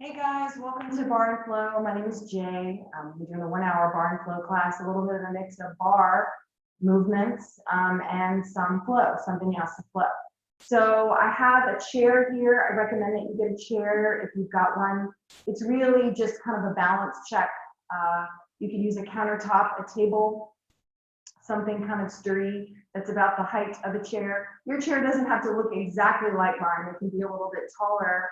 Hey guys, welcome to Barre Flow. My name is Jay. We're doing a 1 hour Barre Flow class, a little bit of a mix of bar movements and some flow, something else to flow. So I have a chair here. I recommend that you get a chair if you've got one. It's really just kind of a balance check. You can use a countertop, a table, something kind of sturdy that's about the height of a chair. Your chair doesn't have to look exactly like mine. It can be a little bit taller.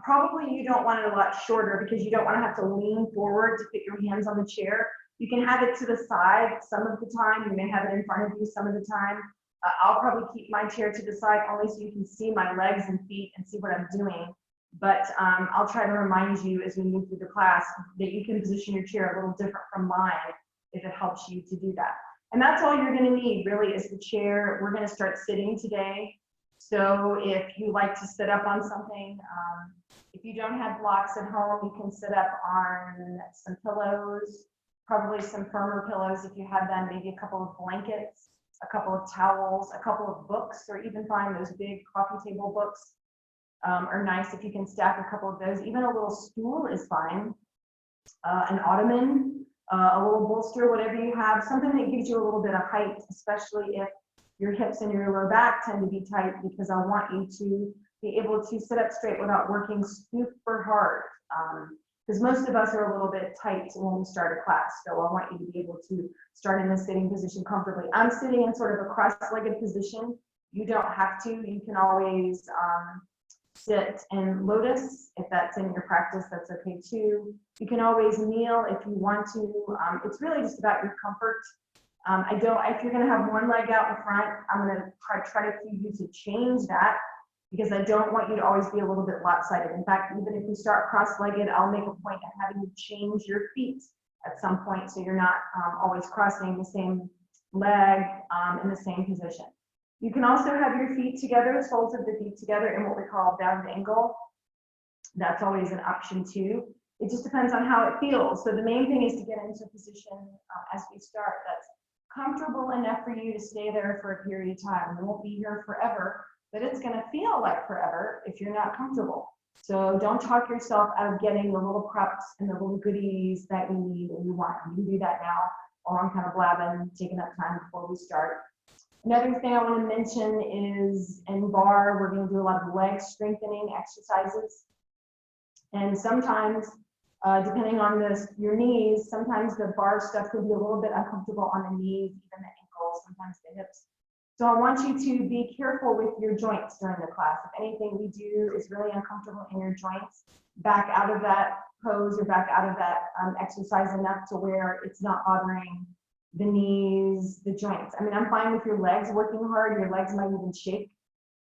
Probably you don't want it a lot shorter because you don't want to have to lean forward to fit your hands on the chair. You can have it to the side some of the time. You may have it in front of you some of the time. I'll probably keep my chair to the side only so you can see my legs and feet and see what I'm doing. But I'll try to remind you as we move through the class that you can position your chair a little different from mine if it helps you to do that. And that's all you're going to need really is the chair. We're going to start sitting today. So if you like to sit up on something, if you don't have blocks at home, you can sit up on some pillows, probably some firmer pillows if you have them, maybe a couple of blankets, a couple of towels, a couple of books, or even find those big coffee table books are nice if you can stack a couple of those. Even a little stool is fine, an ottoman, a little bolster, whatever you have, something that gives you a little bit of height, especially if your hips and your lower back tend to be tight, because I want you to be able to sit up straight without working super hard. Because most of us are a little bit tight when we start a class. So I want you to be able to start in the sitting position comfortably. I'm sitting in sort of a cross-legged position. You don't have to. You can always sit in lotus. If that's in your practice, that's okay too. You can always kneel if you want to. It's really just about your comfort. If you're going to have one leg out in front, I'm going to try to cue you to change that because I don't want you to always be a little bit lopsided. In fact, even if you start cross-legged, I'll make a point of having you change your feet at some point so you're not always crossing the same leg in the same position. You can also have your feet together, soles of the feet together in what we call bound angle. That's always an option too. It just depends on how it feels. So the main thing is to get into a position as we start that's comfortable enough for you to stay there for a period of time. We won't be here forever, but it's going to feel like forever if you're not comfortable. So don't talk yourself out of getting the little props and the little goodies that you need and you want. You can do that now, or I'm kind of blabbing, taking up time before we start. Another thing I want to mention is in bar, we're going to do a lot of leg strengthening exercises. And sometimes depending on your knees, sometimes the bar stuff could be a little bit uncomfortable on the knees, even the ankles, sometimes the hips. So I want you to be careful with your joints during the class. If anything we do is really uncomfortable in your joints, back out of that pose or back out of that exercise enough to where it's not bothering the knees, the joints. I mean, I'm fine with your legs working hard. Your legs might even shake.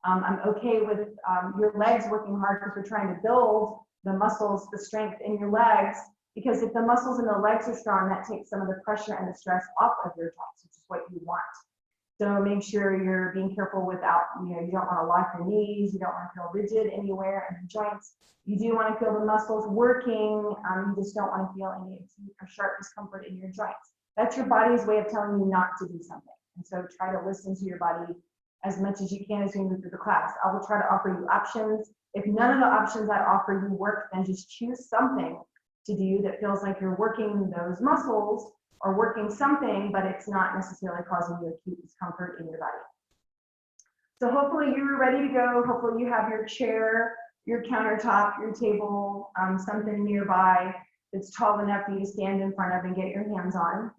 I'm okay with your legs working hard because we're trying to build the muscles, the strength in your legs, because if the muscles in the legs are strong, that takes some of the pressure and the stress off of your joints, which is what you want. So make sure you're being careful without, you don't want to lock your knees, you don't want to feel rigid anywhere in the joints. You do want to feel the muscles working, you just don't want to feel any acute or sharp discomfort in your joints. That's your body's way of telling you not to do something. And so try to listen to your body as much as you can as we move through the class. I will try to offer you options. If none of the options I offer you work, then just choose something to do that feels like you're working those muscles or working something, but it's not necessarily causing you acute discomfort in your body. So hopefully you're ready to go. Hopefully you have your chair, your countertop, your table, something nearby that's tall enough for you to stand in front of and get your hands on.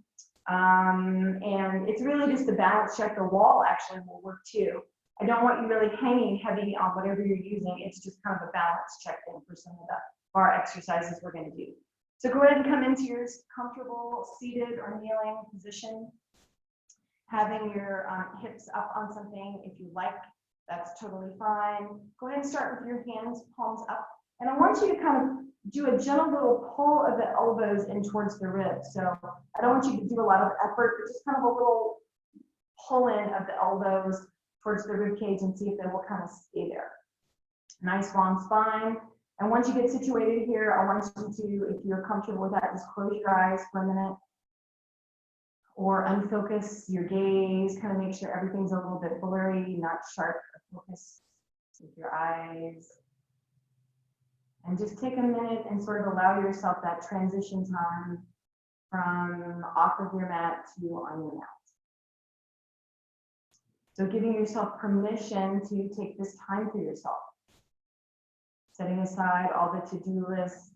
And it's really just a balance check. The wall actually will work too. I don't want you really hanging heavy on whatever you're using. It's just kind of a balance check thing for some of the bar exercises we're going to do. So go ahead and come into your comfortable seated or kneeling position. Having your hips up on something if you like, that's totally fine. Go ahead and start with your hands, palms up. And I want you to kind of do a gentle little pull of the elbows in towards the ribs. So I don't want you to do a lot of effort, but just kind of a little pull in of the elbows towards the rib cage and see if they will kind of stay there. Nice long spine. And once you get situated here, I want you to, if you're comfortable with that, just close your eyes for a minute or unfocus your gaze, kind of make sure everything's a little bit blurry, not sharp. Focus with your eyes. And just take a minute and sort of allow yourself that transition time from off of your mat to on your mat. So giving yourself permission to take this time for yourself. Setting aside all the to-do lists,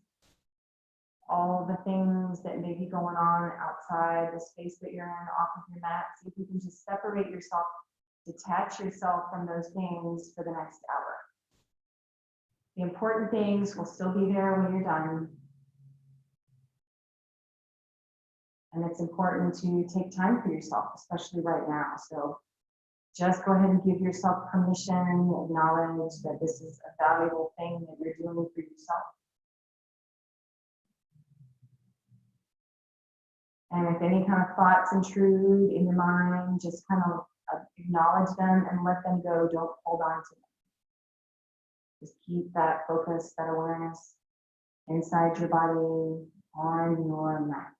all the things that may be going on outside the space that you're in, off of your mat. See if you can just separate yourself, detach yourself from those things for the next hour. The important things will still be there when you're done. And it's important to take time for yourself, especially right now. So just go ahead and give yourself permission, acknowledge that this is a valuable thing that you're doing for yourself. And if any kind of thoughts intrude in your mind, just kind of acknowledge them and let them go. Don't hold on to them. Just keep that focus, that awareness inside your body on your mat.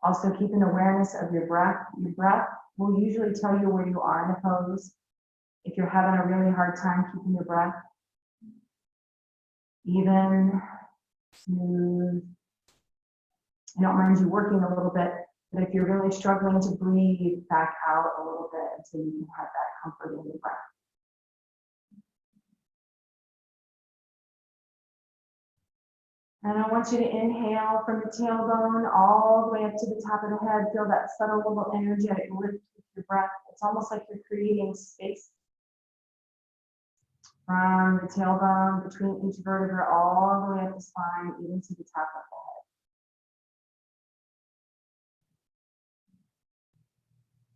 Also keep an awareness of your breath. Your breath will usually tell you where you are in the pose. If you're having a really hard time keeping your breath even, smooth, I don't mind you working a little bit, but if you're really struggling to breathe, back out a little bit until you can have that comfort in your breath. And I want you to inhale from the tailbone all the way up to the top of the head. Feel that subtle little energetic lift with your breath. It's almost like you're creating space from the tailbone between each vertebra all the way up the spine, even to the top of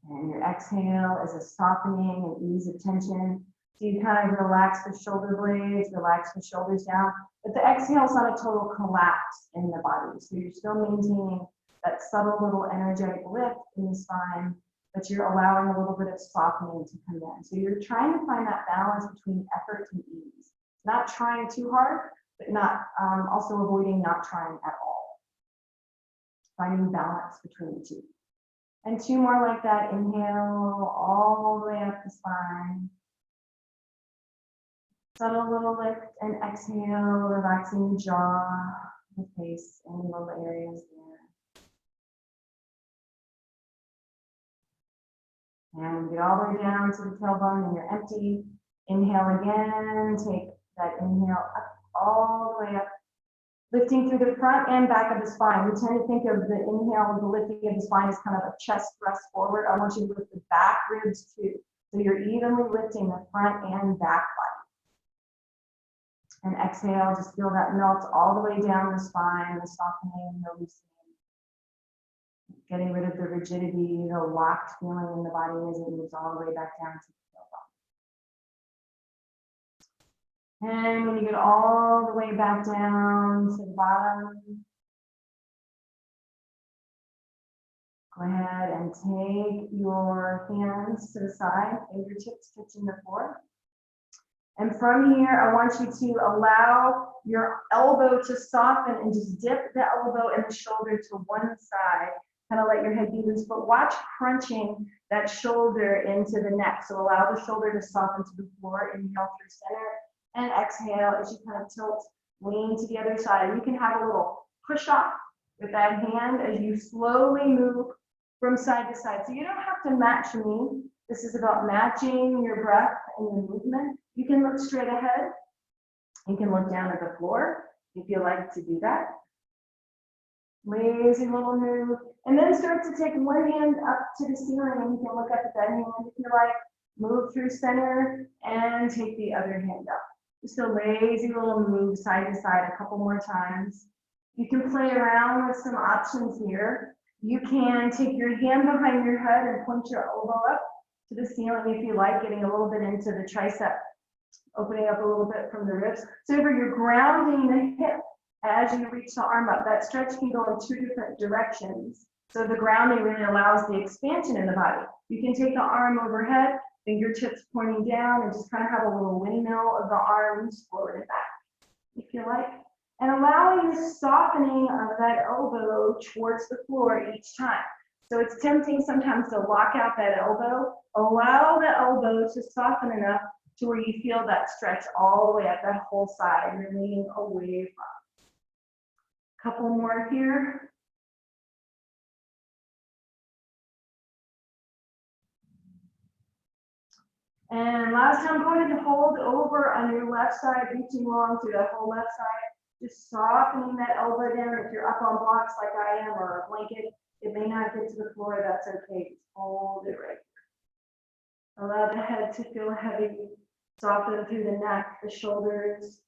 the head. And your exhale is a softening and ease of tension. So you kind of relax the shoulder blades, relax the shoulders down. But the exhale is not a total collapse in the body. So you're still maintaining that subtle little energetic lift in the spine, but you're allowing a little bit of softening to come in. So you're trying to find that balance between effort and ease. Not trying too hard, but not also avoiding not trying at all. Finding balance between the two. And two more like that. Inhale all the way up the spine. Subtle little lift and exhale, relaxing the jaw, the face, any little areas there. And get all the way down to the tailbone and you're empty. Inhale again, take that inhale up, all the way up, lifting through the front and back of the spine. We tend to think of the inhale, the lifting of the spine as kind of a chest thrust forward. I want you to lift the back ribs too. So you're evenly lifting the front and back body. And exhale, just feel that melt all the way down the spine, the softening, the loosening. Getting rid of the rigidity, the locked feeling in the body as it moves all the way back down to the tailbone. And when you get all the way back down to the bottom, go ahead and take your hands to the side, fingertips touching the floor. And from here, I want you to allow your elbow to soften and just dip the elbow and the shoulder to one side. Kind of let your head be loose, but watch crunching that shoulder into the neck. So allow the shoulder to soften to the floor. Inhale through center and exhale as you kind of tilt, lean to the other side. You can have a little push off with that hand as you slowly move from side to side. So you don't have to match me. This is about matching your breath and your movement. You can look straight ahead. You can look down at the floor if you like to do that. Lazy little move. And then start to take one hand up to the ceiling and you can look up at that hand if you like. Move through center and take the other hand up. Just a lazy little move side to side a couple more times. You can play around with some options here. You can take your hand behind your head and point your elbow up to the ceiling if you like, getting a little bit into the tricep, opening up a little bit from the ribs. So if you're grounding the hip as you reach the arm up, that stretch can go in two different directions. So the grounding really allows the expansion in the body. You can take the arm overhead, fingertips pointing down, and just kind of have a little windmill of the arms forward and back, if you like. And allowing the softening of that elbow towards the floor each time. So it's tempting sometimes to lock out that elbow. Allow the elbow to soften enough to where you feel that stretch all the way up that whole side. You're leaning away from. Couple more here. And last time, go ahead and hold over on your left side, reaching long through that whole left side. Just softening that elbow down. If you're up on blocks like I am or a blanket, it may not get to the floor. That's okay. Just hold it right here. Allow the head to feel heavy. Soften through the neck, the shoulders.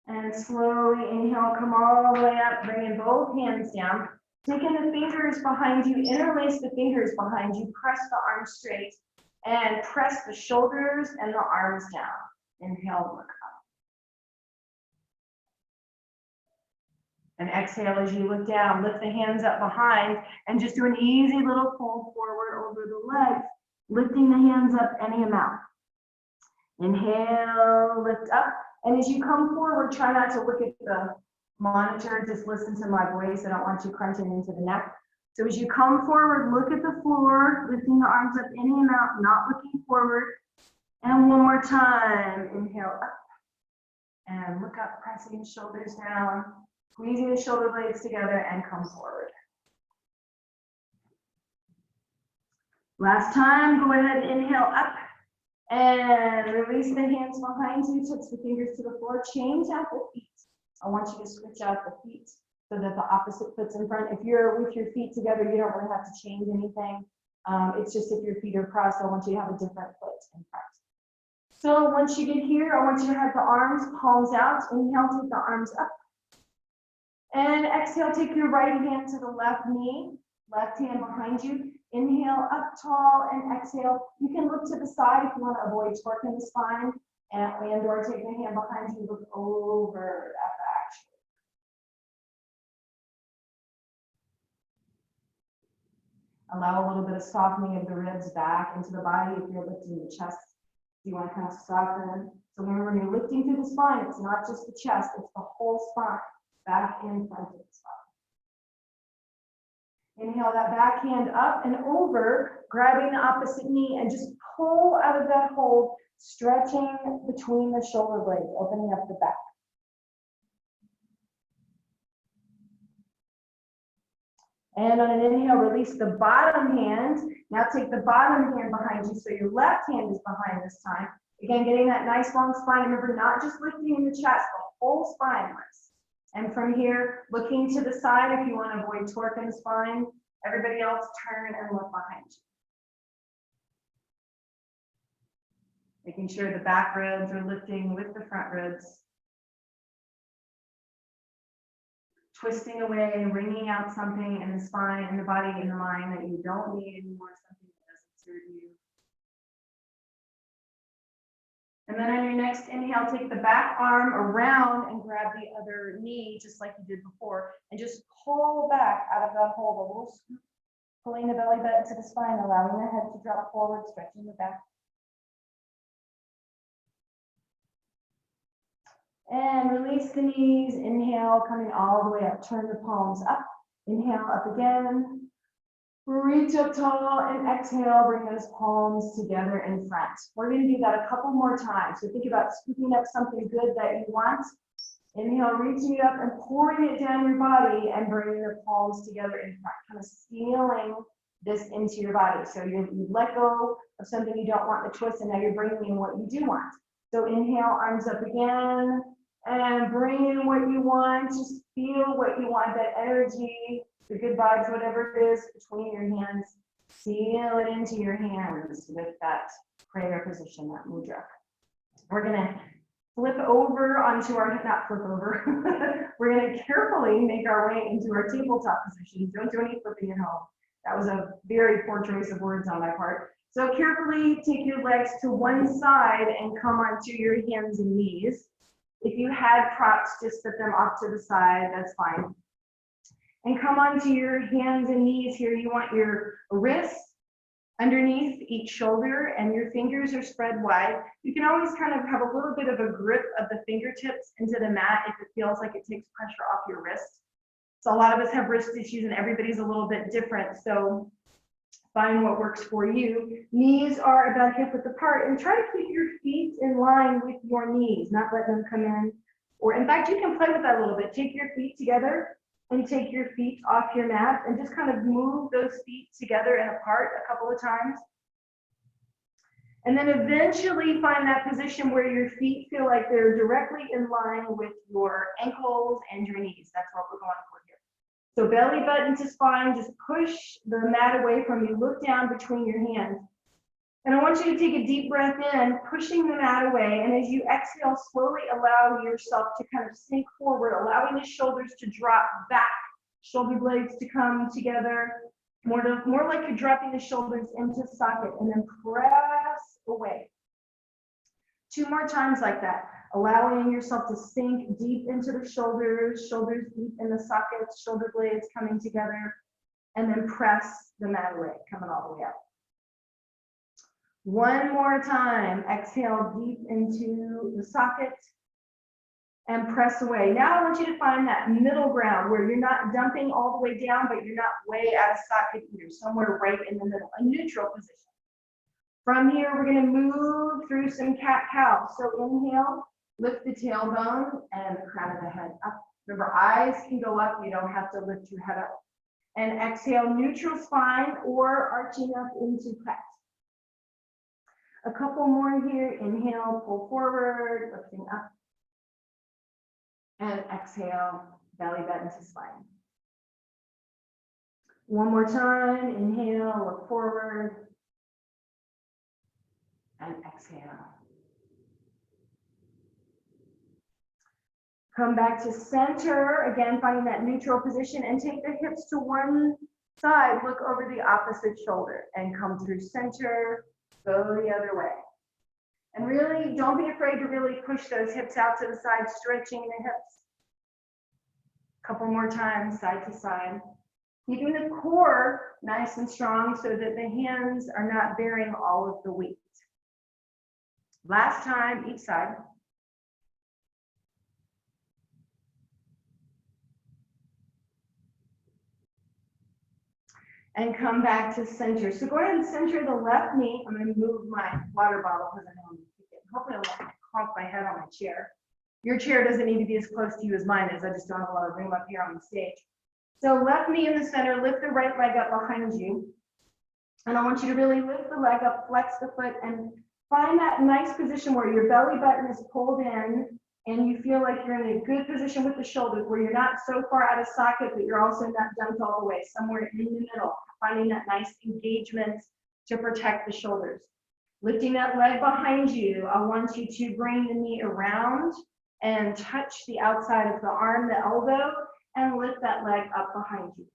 And slowly inhale, come all the way up, bringing both hands down. Taking the fingers behind you, interlace the fingers behind you, press the arms straight, and press the shoulders and the arms down. Inhale, look up. And exhale as you look down, lift the hands up behind, and just do an easy little fold forward over the legs, lifting the hands up any amount. Inhale, lift up. And as you come forward, try not to look at the monitor, just listen to my voice. I don't want you crunching into the neck. So as you come forward, look at the floor, lifting the arms up any amount, not looking forward. And one more time, inhale up. And look up, pressing the shoulders down, squeezing the shoulder blades together and come forward. Last time, go ahead, inhale up. And release the hands behind you, touch the fingers to the floor, change out the feet. I want you to switch out the feet so that the opposite foot's in front. If you're with your feet together, you don't really have to change anything. It's just if your feet are crossed, I want you to have a different foot in front. So once you get here, I want you to have the arms, palms out. Inhale, take the arms up. And exhale, take your right hand to the left knee, left hand behind you. Inhale, up tall, and exhale. You can look to the side if you want to avoid torquing the spine, and or take the hand behind you, look over at the action. Allow a little bit of softening of the ribs back into the body if you're lifting the chest. You want to kind of soften. So remember, when you're lifting through the spine, it's not just the chest, it's the whole spine, back and front of the spine. Inhale that back hand up and over, grabbing the opposite knee and just pull out of that hold, stretching between the shoulder blades, opening up the back. And on an inhale, release the bottom hand. Now take the bottom hand behind you, so your left hand is behind this time. Again, getting that nice long spine. Remember, not just lifting in the chest, the whole spine lifts. And from here, looking to the side if you want to avoid torque in the spine. Everybody else, turn and look behind you. Making sure the back ribs are lifting with the front ribs. Twisting away, wringing out something in the spine, in the body, in the mind that you don't need anymore, something that doesn't serve you. And then on your next inhale, take the back arm around and grab the other knee, just like you did before, and just pull back out of that hold, a little scoop, pulling the belly button to the spine, allowing the head to drop forward, stretching the back. And release the knees, inhale, coming all the way up, turn the palms up, inhale up again. Reach up tall and exhale, bring those palms together in front. We're going to do that a couple more times. So think about scooping up something good that you want. Inhale, reaching it up and pouring it down your body and bringing the palms together in front, kind of sealing this into your body. So you let go of something you don't want to twist, and now you're bringing in what you do want. So inhale, arms up again, and bring in what you want. Just feel what you want, that energy, the good vibes, whatever it is between your hands, seal it into your hands with that prayer position, that mudra. We're gonna flip over onto our, not flip over, we're gonna carefully make our way into our tabletop position. Don't do any flipping at home. That was a very poor choice of words on my part. So carefully take your legs to one side and come onto your hands and knees. If you had props, just set them off to the side, that's fine. And come onto your hands and knees here. You want your wrists underneath each shoulder and your fingers are spread wide. You can always kind of have a little bit of a grip of the fingertips into the mat if it feels like it takes pressure off your wrist. So a lot of us have wrist issues and everybody's a little bit different. So Find what works for you. Knees are about hip width apart, and try to keep your feet in line with your knees, not let them come in. Or in fact, you can play with that a little bit. Take your feet together and take your feet off your mat and just kind of move those feet together and apart a couple of times. And then eventually find that position where your feet feel like they're directly in line with your ankles and your knees. That's what we're going for here. So belly button to spine, just push the mat away from you. Look down between your hands. And I want you to take a deep breath in, pushing the mat away. And as you exhale, slowly allow yourself to kind of sink forward, allowing the shoulders to drop back, shoulder blades to come together, more like you're dropping the shoulders into socket, and then press away. 2 more times like that, allowing yourself to sink deep into the shoulders, shoulders deep in the sockets, shoulder blades coming together, and then press the mat away, coming all the way up. 1 more time, exhale deep into the socket and press away. Now I want you to find that middle ground where you're not dumping all the way down, but you're not way out of socket either, somewhere right in the middle, a neutral position. From here, we're going to move through some cat-cow. So inhale, lift the tailbone and the crown of the head up. Remember, eyes can go up. You don't have to lift your head up. And exhale, neutral spine or arching up into cat. A couple more here. Inhale, pull forward, lifting up. And exhale, belly button to spine. 1 more time. Inhale, look forward. And exhale. Come back to center, again, finding that neutral position, and take the hips to one side, look over the opposite shoulder, and come through center, go the other way. And really, don't be afraid to really push those hips out to the side, stretching the hips. A couple more times, side to side. Keeping the core nice and strong so that the hands are not bearing all of the weight. Last time, each side. And come back to center. So go ahead and center the left knee. I'm going to move my water bottle because I don't keep it. Hopefully I won't clunk my head on my chair. Your chair doesn't need to be as close to you as mine is. I just don't have a lot of room up here on the stage. So left knee in the center, lift the right leg up behind you. And I want you to really lift the leg up, flex the foot, and find that nice position where your belly button is pulled in and you feel like you're in a good position with the shoulders where you're not so far out of socket, but you're also not dumped all the way, somewhere in the middle, finding that nice engagement to protect the shoulders. Lifting that leg behind you, I want you to bring the knee around and touch the outside of the arm, the elbow, and lift that leg up behind you.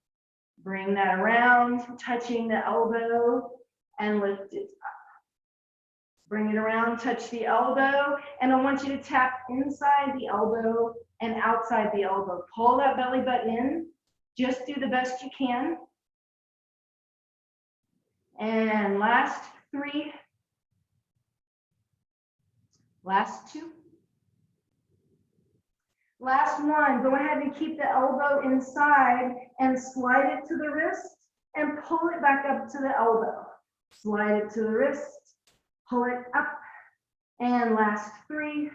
Bring that around, touching the elbow, and lift it up. Bring it around, touch the elbow, and I want you to tap inside the elbow and outside the elbow. Pull that belly button in. Just do the best you can. And last 3. Last 2. Last 1. Go ahead and keep the elbow inside and slide it to the wrist and pull it back up to the elbow. Slide it to the wrist. Pull it up, and last 3,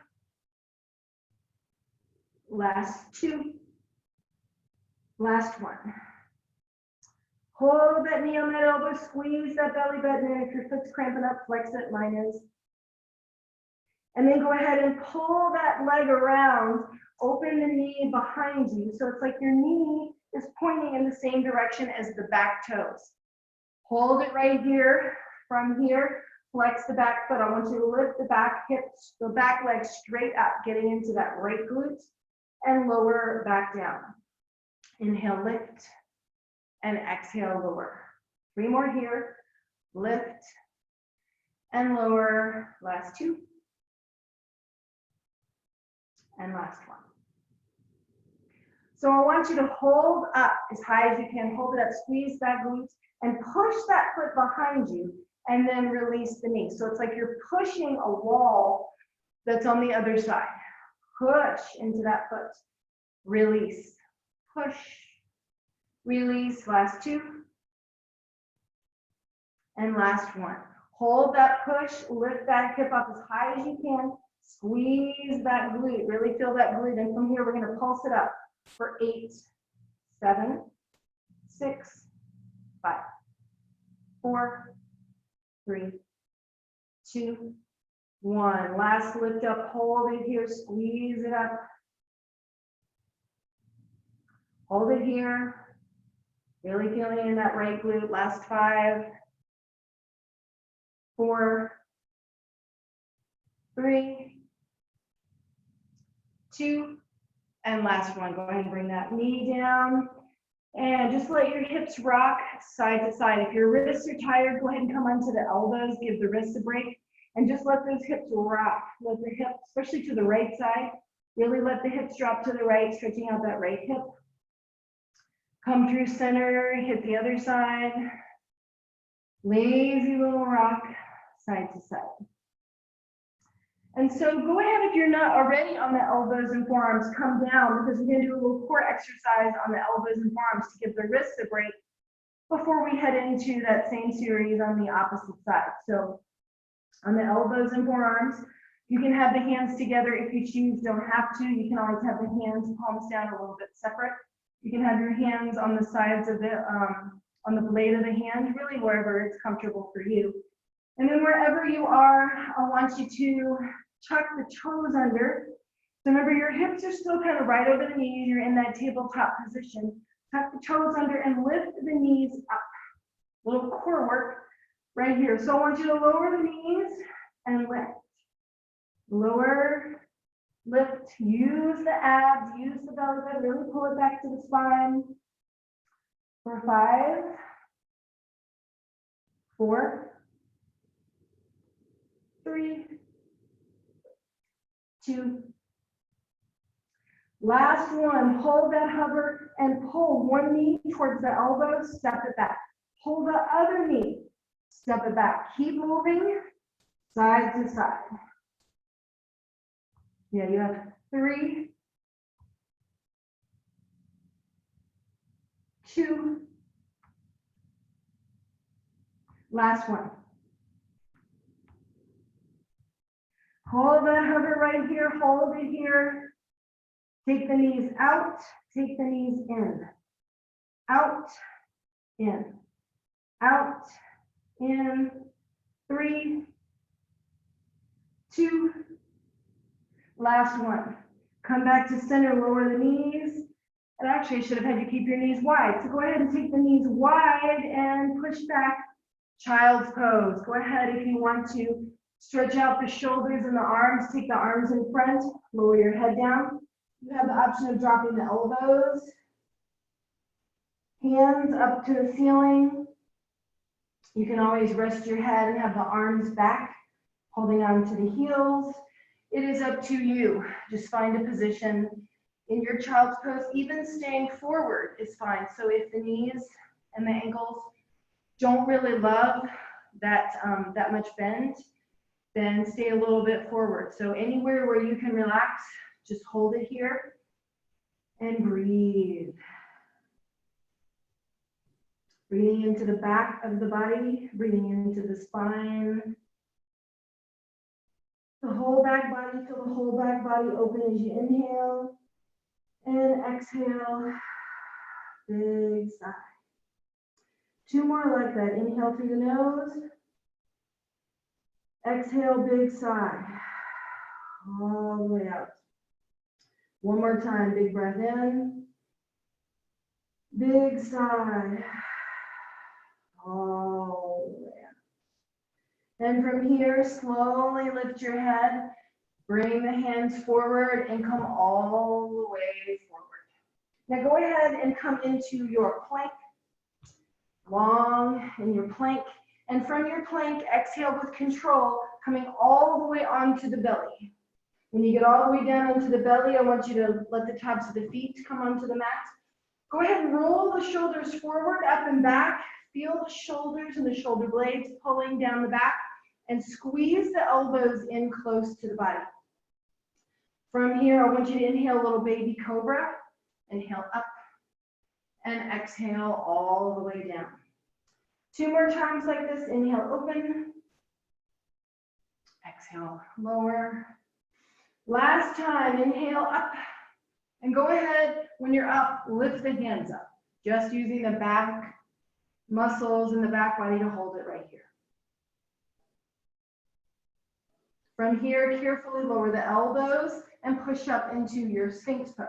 last 2, last 1. Hold that knee on that elbow, squeeze that belly button in. If your foot's cramping up, flex it, mine is. And then go ahead and pull that leg around, open the knee behind you. So it's like your knee is pointing in the same direction as the back toes. Hold it right here, from here. Flex the back foot. I want you to lift the back hips, the back leg straight up, getting into that right glute, and lower back down. Inhale, lift, and exhale, lower. 3 more here. Lift and lower. Last 2. And last 1. So I want you to hold up as high as you can. Hold it up, squeeze that glute, and push that foot behind you. And then release the knee. So it's like you're pushing a wall that's on the other side. Push into that foot. Release. Push. Release. Last 2. And last one. Hold that push, lift that hip up as high as you can. Squeeze that glute, really feel that glute. And from here, we're gonna pulse it up for 8, 7, 6, 5, 4, 3, 2, 1. Last lift up, hold it here, squeeze it up. Hold it here. Really feeling in that right glute. Last 5, 4, 3, 2, and last one. Go ahead and bring that knee down and just let your hips rock side to side. If your wrists are tired, go ahead and come onto the elbows, give the wrists a break, and just let those hips rock. Let the hips, especially to the right side, really let the hips drop to the right, stretching out that right hip. Come through center, hit the other side. Lazy little rock, side to side. And so go ahead, if you're not already on the elbows and forearms, come down, because we're going to do a little core exercise on the elbows and forearms to give the wrists a break before we head into that same series on the opposite side. So on the elbows and forearms, you can have the hands together if you choose, don't have to. You can always have the hands palms down a little bit separate. You can have your hands on the sides of the, on the blade of the hand, really wherever it's comfortable for you. And then wherever you are, I want you to tuck the toes under. So remember, your hips are still kind of right over the knees. You're in that tabletop position. Tuck the toes under and lift the knees up. Little core work right here. So I want you to lower the knees and lift. Lower, lift, use the abs, use the belly button, really pull it back to the spine. For 5, 4, 3, 2. Last one, hold that hover and pull one knee towards the elbow, step it back. Pull the other knee, step it back. Keep moving side to side. Yeah, you have 3, 2. Last one. Hold that hover right here, hold it here. Take the knees out, take the knees in. Out, in. Out, in. 3, 2. Last one. Come back to center, lower the knees. And actually, I should have had you keep your knees wide. So go ahead and take the knees wide and push back. Child's pose. Go ahead if you want to. Stretch out the shoulders and the arms. Take the arms in front. Lower your head down. You have the option of dropping the elbows. Hands up to the ceiling. You can always rest your head and have the arms back, holding on to the heels. It is up to you. Just find a position in your child's pose. Even staying forward is fine. So if the knees and the ankles don't really love that, that much bend, then stay a little bit forward. So anywhere where you can relax, just hold it here and breathe. Breathing into the back of the body, breathing into the spine. The whole back body, feel the whole back body open as you inhale and exhale. Big sigh. 2 more like that. Inhale through the nose. Exhale, big sigh. All the way out. One more time, big breath in. Big sigh. All the way out. And from here, slowly lift your head. Bring the hands forward and come all the way forward. Now go ahead and come into your plank. Long in your plank. And from your plank, exhale with control, coming all the way onto the belly. When you get all the way down onto the belly, I want you to let the tops of the feet come onto the mat. Go ahead and roll the shoulders forward, up and back. Feel the shoulders and the shoulder blades pulling down the back, and squeeze the elbows in close to the body. From here, I want you to inhale a little baby cobra. Inhale up and exhale all the way down. 2 more times like this. Inhale, open. Exhale, lower. Last time, inhale up. And go ahead, when you're up, lift the hands up. Just using the back muscles in the back body to hold it right here. From here, carefully lower the elbows and push up into your Sphinx pose.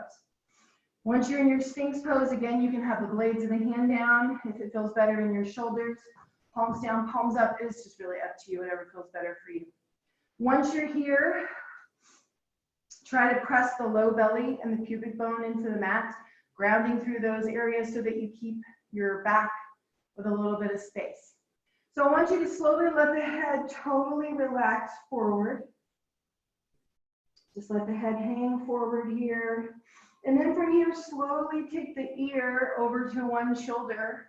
Once you're in your Sphinx pose, again, you can have the blades of the hand down if it feels better in your shoulders. Palms down, palms up. It's just really up to you, whatever feels better for you. Once you're here, try to press the low belly and the pubic bone into the mat, grounding through those areas so that you keep your back with a little bit of space. So I want you to slowly let the head totally relax forward. Just let the head hang forward here. And then from here, slowly take the ear over to one shoulder.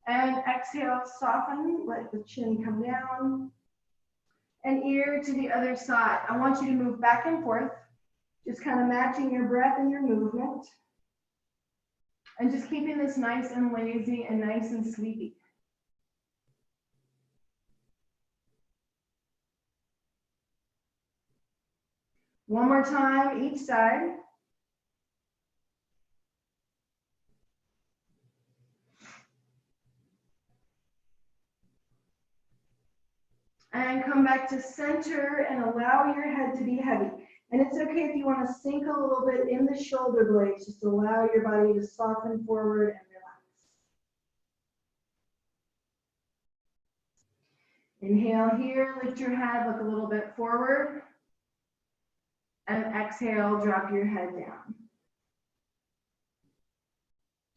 And exhale, soften, let the chin come down. And ear to the other side. I want you to move back and forth, just kind of matching your breath and your movement. And just keeping this nice and lazy and nice and sleepy. One more time, each side. And come back to center and allow your head to be heavy. And it's okay if you want to sink a little bit in the shoulder blades, just allow your body to soften forward and relax. Inhale here, lift your head, look a little bit forward. And exhale, drop your head down.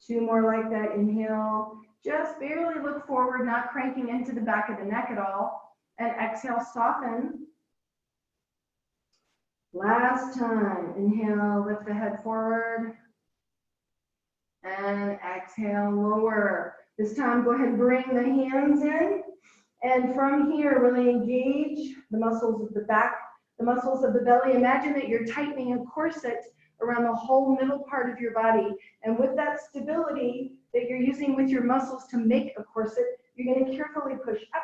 2 more like that. Inhale, just barely look forward, not cranking into the back of the neck at all. And exhale, soften. Last time, inhale, lift the head forward. And exhale, lower. This time, go ahead, bring the hands in. And from here, really engage the muscles of the back, the muscles of the belly. Imagine that you're tightening a corset around the whole middle part of your body. And with that stability that you're using with your muscles to make a corset, you're going to carefully push up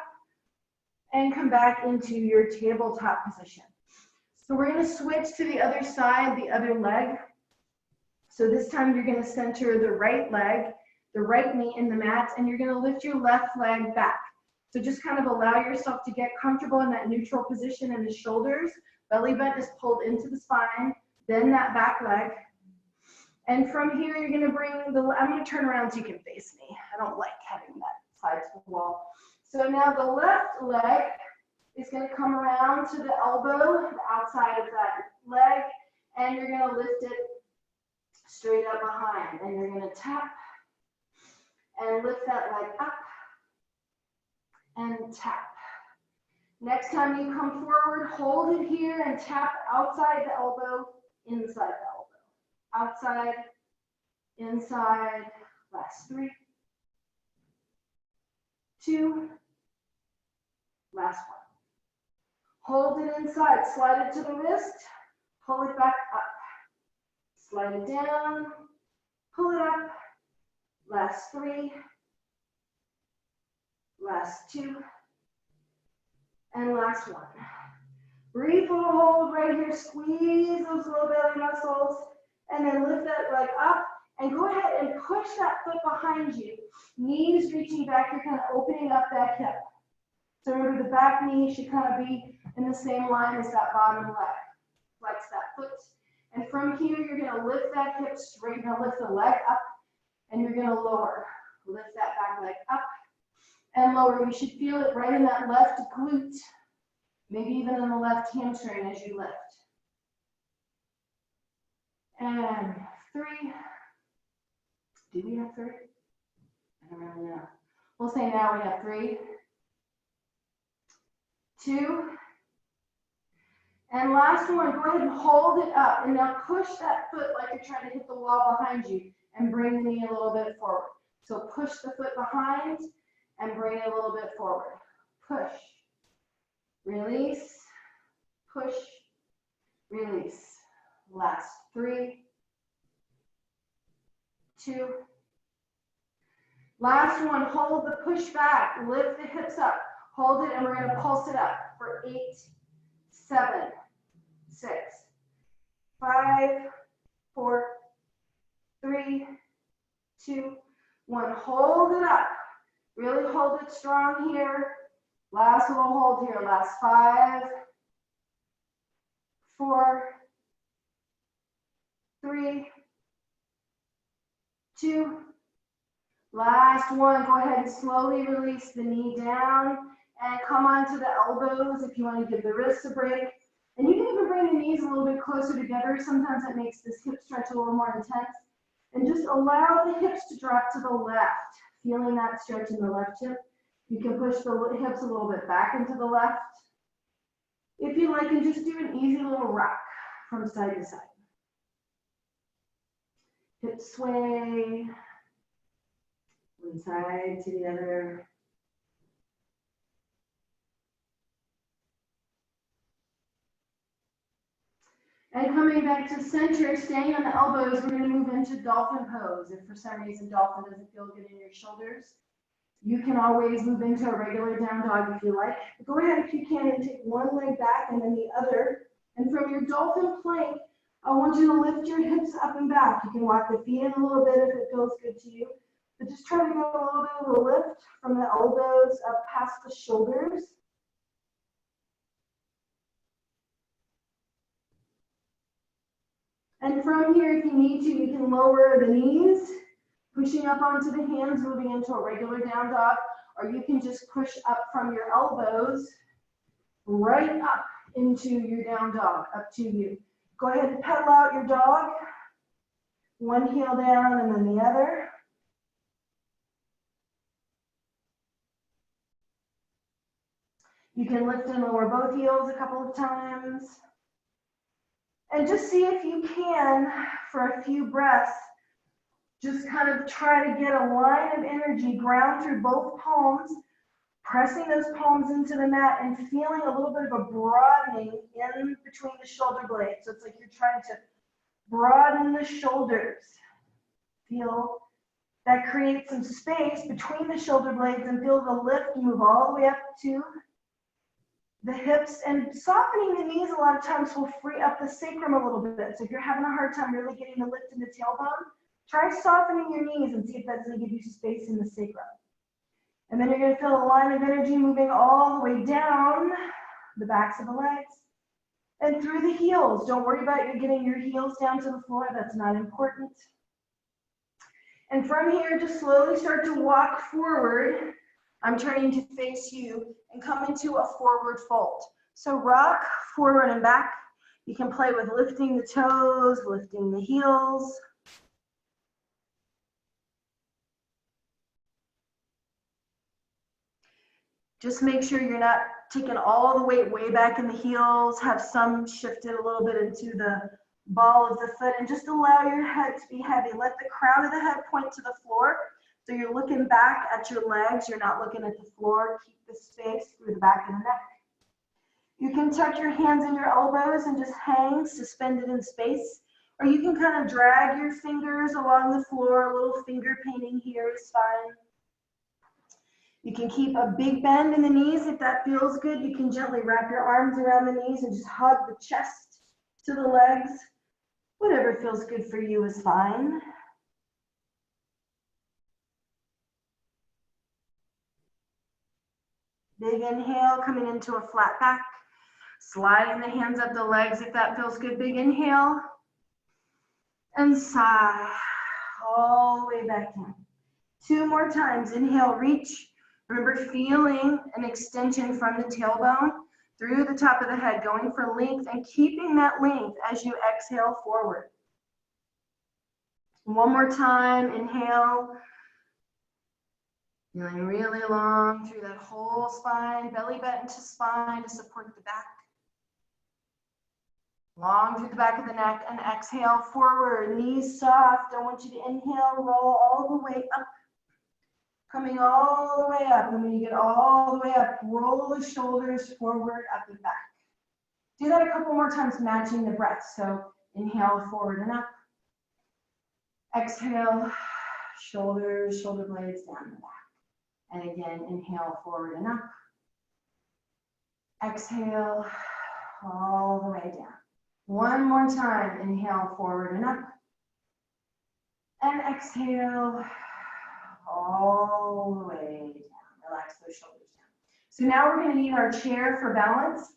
and come back into your tabletop position. So we're going to switch to the other side, the other leg. So this time you're going to center the right leg, the right knee in the mat, and you're going to lift your left leg back. So just kind of allow yourself to get comfortable in that neutral position in the shoulders. Belly button is pulled into the spine, then that back leg. And from here, you're going to bring the, I'm going to turn around so you can face me. I don't like having that side to the wall. So now the left leg is going to come around to the elbow, the outside of that leg, and you're going to lift it straight up behind. And you're going to tap and lift that leg up and tap. Next time you come forward, hold it here and tap outside the elbow, inside the elbow. Outside, inside, last 3, 2, last 1. Hold it inside, slide it to the wrist, pull it back up. Slide it down, pull it up, last 3, last 2, and last 1. Breathe for a hold right here, squeeze those low belly muscles, and then lift that leg up, and go ahead and push that foot behind you. Knees reaching back, you're kind of opening up that hip. So remember, the back knee should kind of be in the same line as that bottom leg. Flex that foot. And from here, you're going to lift that hip straight. Now lift the leg up, and you're going to lower. Lift that back leg up and lower. You should feel it right in that left glute, maybe even in the left hamstring as you lift. And 3. Do we have 3? I don't really know. We'll say now we have 3, 2, and last one. Go ahead and hold it up, and now push that foot like you're trying to hit the wall behind you, and bring the knee a little bit forward. So push the foot behind and bring it a little bit forward. Push, release, push, release. Last 3, 2, Last one, hold the push back, lift the hips up, hold it, and we're gonna pulse it up for 8, 7, 6, 5, 4, 3, 2, 1. Hold it up. Really hold it strong here. Last little hold here. Last 5, 4, 3, 2. Last one. Go ahead and slowly release the knee down and come onto the elbows if you want to give the wrists a break. And you can even bring the knees a little bit closer together. Sometimes that makes this hip stretch a little more intense. And just allow the hips to drop to the left, feeling that stretch in the left hip. You can push the hips a little bit back into the left, if you like, and just do an easy little rock from side to side. Hip sway, one side to the other. And coming back to center, staying on the elbows, we're going to move into dolphin pose. If for some reason dolphin doesn't feel good in your shoulders, you can always move into a regular down dog if you like. Go ahead if you can and take one leg back and then the other. And from your dolphin plank, I want you to lift your hips up and back. You can walk the feet in a little bit if it feels good to you. But just try to get a little bit of a lift from the elbows up past the shoulders. And from here, if you need to, you can lower the knees, pushing up onto the hands, moving into a regular down dog, or you can just push up from your elbows right up into your down dog, up to you. Go ahead and pedal out your dog, one heel down and then the other. You can lift and lower both heels a couple of times. And just see if you can, for a few breaths, just kind of try to get a line of energy, ground through both palms, pressing those palms into the mat and feeling a little bit of a broadening in between the shoulder blades. So it's like you're trying to broaden the shoulders. Feel that creates some space between the shoulder blades and feel the lift move all the way up to the hips, and softening the knees a lot of times will free up the sacrum a little bit. So if you're having a hard time really getting the lift in the tailbone, try softening your knees and see if that doesn't give you space in the sacrum. And then you're going to feel a line of energy moving all the way down the backs of the legs and through the heels. Don't worry about you getting your heels down to the floor. That's not important. And from here, just slowly start to walk forward. I'm turning to face you and come into a forward fold. So rock forward and back. You can play with lifting the toes, lifting the heels. Just make sure you're not taking all the weight way back in the heels. Have some shifted a little bit into the ball of the foot, and just allow your head to be heavy. Let the crown of the head point to the floor. So you're looking back at your legs. You're not looking at the floor. Keep the space through the back of the neck. You can tuck your hands in your elbows and just hang suspended in space. Or you can kind of drag your fingers along the floor. A little finger painting here is fine. You can keep a big bend in the knees if that feels good. You can gently wrap your arms around the knees and just hug the chest to the legs. Whatever feels good for you is fine. Big inhale, coming into a flat back. Sliding the hands up the legs if that feels good. Big inhale. And sigh. All the way back in. 2 more times. Inhale, reach. Remember feeling an extension from the tailbone through the top of the head, going for length and keeping that length as you exhale forward. 1 more time. Inhale. Feeling really long through that whole spine, belly button to spine to support the back. Long through the back of the neck, and exhale forward, knees soft. I want you to inhale, roll all the way up. Coming all the way up, and when you get all the way up, roll the shoulders forward, up and back. Do that a couple more times, matching the breath. So inhale, forward and up. Exhale, shoulders, shoulder blades down the back. And again, inhale forward and up. Exhale all the way down. One more time, inhale forward and up. And exhale all the way down. Relax those shoulders down. So now we're going to need our chair for balance.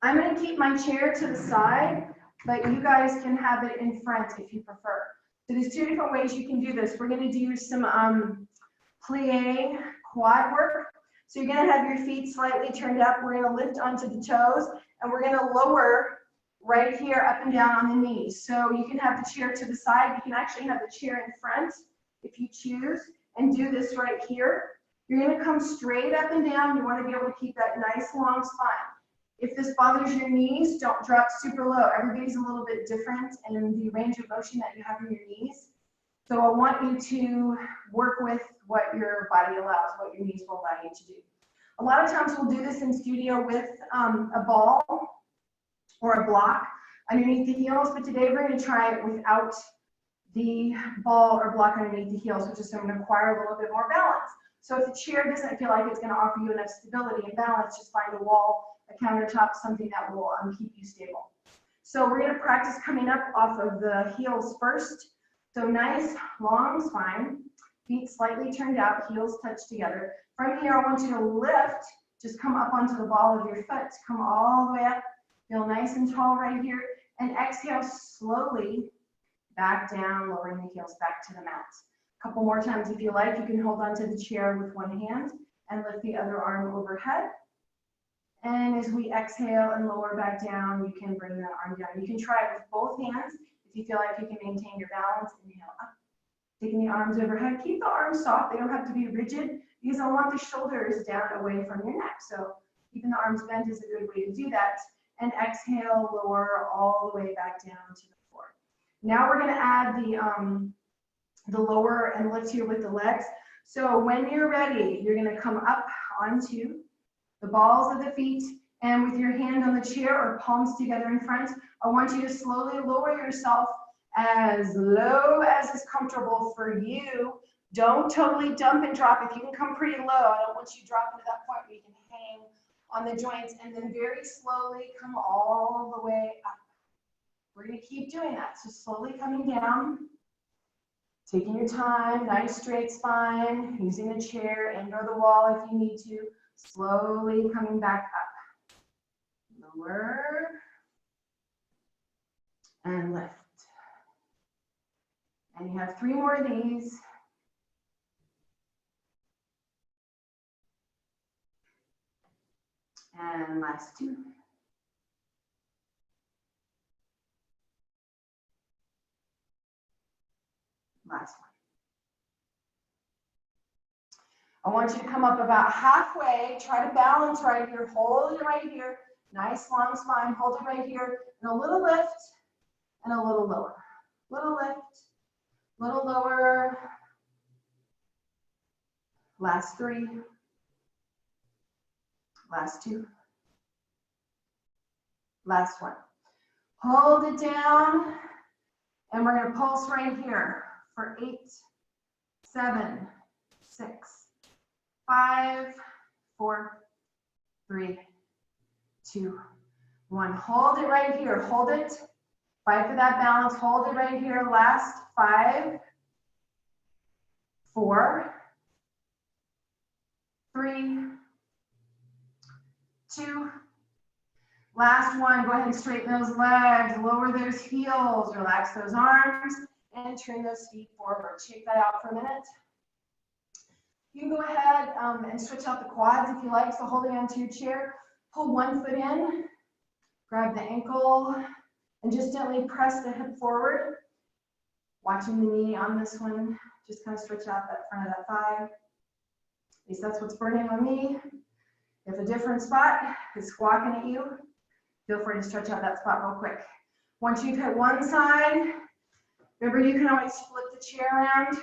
I'm going to keep my chair to the side, but you guys can have it in front if you prefer. So there's two different ways you can do this. We're going to do some plie quad work. So you're going to have your feet slightly turned up. We're going to lift onto the toes, and we're going to lower right here up and down on the knees. So you can have the chair to the side. You can actually have the chair in front if you choose, and do this right here. You're going to come straight up and down. You want to be able to keep that nice long spine. If this bothers your knees, don't drop super low. Everybody's a little bit different in the range of motion that you have in your knees. So I want you to work with what your body allows, what your knees will allow you to do. A lot of times we'll do this in studio with a ball or a block underneath the heels, but today we're going to try it without the ball or block underneath the heels, which is going to require a little bit more balance. So if the chair doesn't feel like it's going to offer you enough stability and balance, just find a wall, a countertop, something that will keep you stable. So we're going to practice coming up off of the heels first. So nice long spine, feet slightly turned out, heels touch together. From here, I want you to lift, just come up onto the ball of your foot, come all the way up, feel nice and tall right here, and exhale slowly back down, lowering the heels back to the mat. A couple more times if you like. You can hold onto the chair with one hand and lift the other arm overhead. And as we exhale and lower back down, you can bring the arm down. You can try it with both hands if you feel like you can maintain your balance. Inhale up, taking the arms overhead. Keep the arms soft. They don't have to be rigid because I want the shoulders down away from your neck. So keeping the arms bent is a good way to do that. And exhale, lower all the way back down to the floor. Now we're going to add the lower and lift here with the legs. So when you're ready, you're going to come up onto the balls of the feet, and with your hand on the chair or palms together in front, I want you to slowly lower yourself as low as is comfortable for you. Don't totally dump and drop. If you can come pretty low, I don't want you dropping to that point where you can hang on the joints, and then very slowly come all the way up. We're going to keep doing that. So slowly coming down, taking your time, nice straight spine, using the chair and or the wall if you need to. Slowly coming back up. Lower and lift. And you have 3 more of these. And last 2. Last one. I want you to come up about halfway. Try to balance right here. Hold it right here. Nice long spine. Hold it right here. And a little lift and a little lower. Little lift, little lower. Last 3. Last 2. Last one. Hold it down. And we're going to pulse right here for 8, 7, 6, 5, 4, 3, 2, 1. Hold it right here. Hold it. Fight for that balance. Hold it right here. Last 5, 4, 3, 2. Last one. Go ahead and straighten those legs. Lower those heels. Relax those arms. And turn those feet forward. Shake that out for a minute. You can go ahead and stretch out the quads if you like. So holding onto your chair, pull one foot in, grab the ankle, and just gently press the hip forward. Watching the knee on this one, just kind of stretch out that front of that thigh. At least that's what's burning on me. If a different spot is squawking at you, feel free to stretch out that spot real quick. Once you've hit one side, remember you can always flip the chair around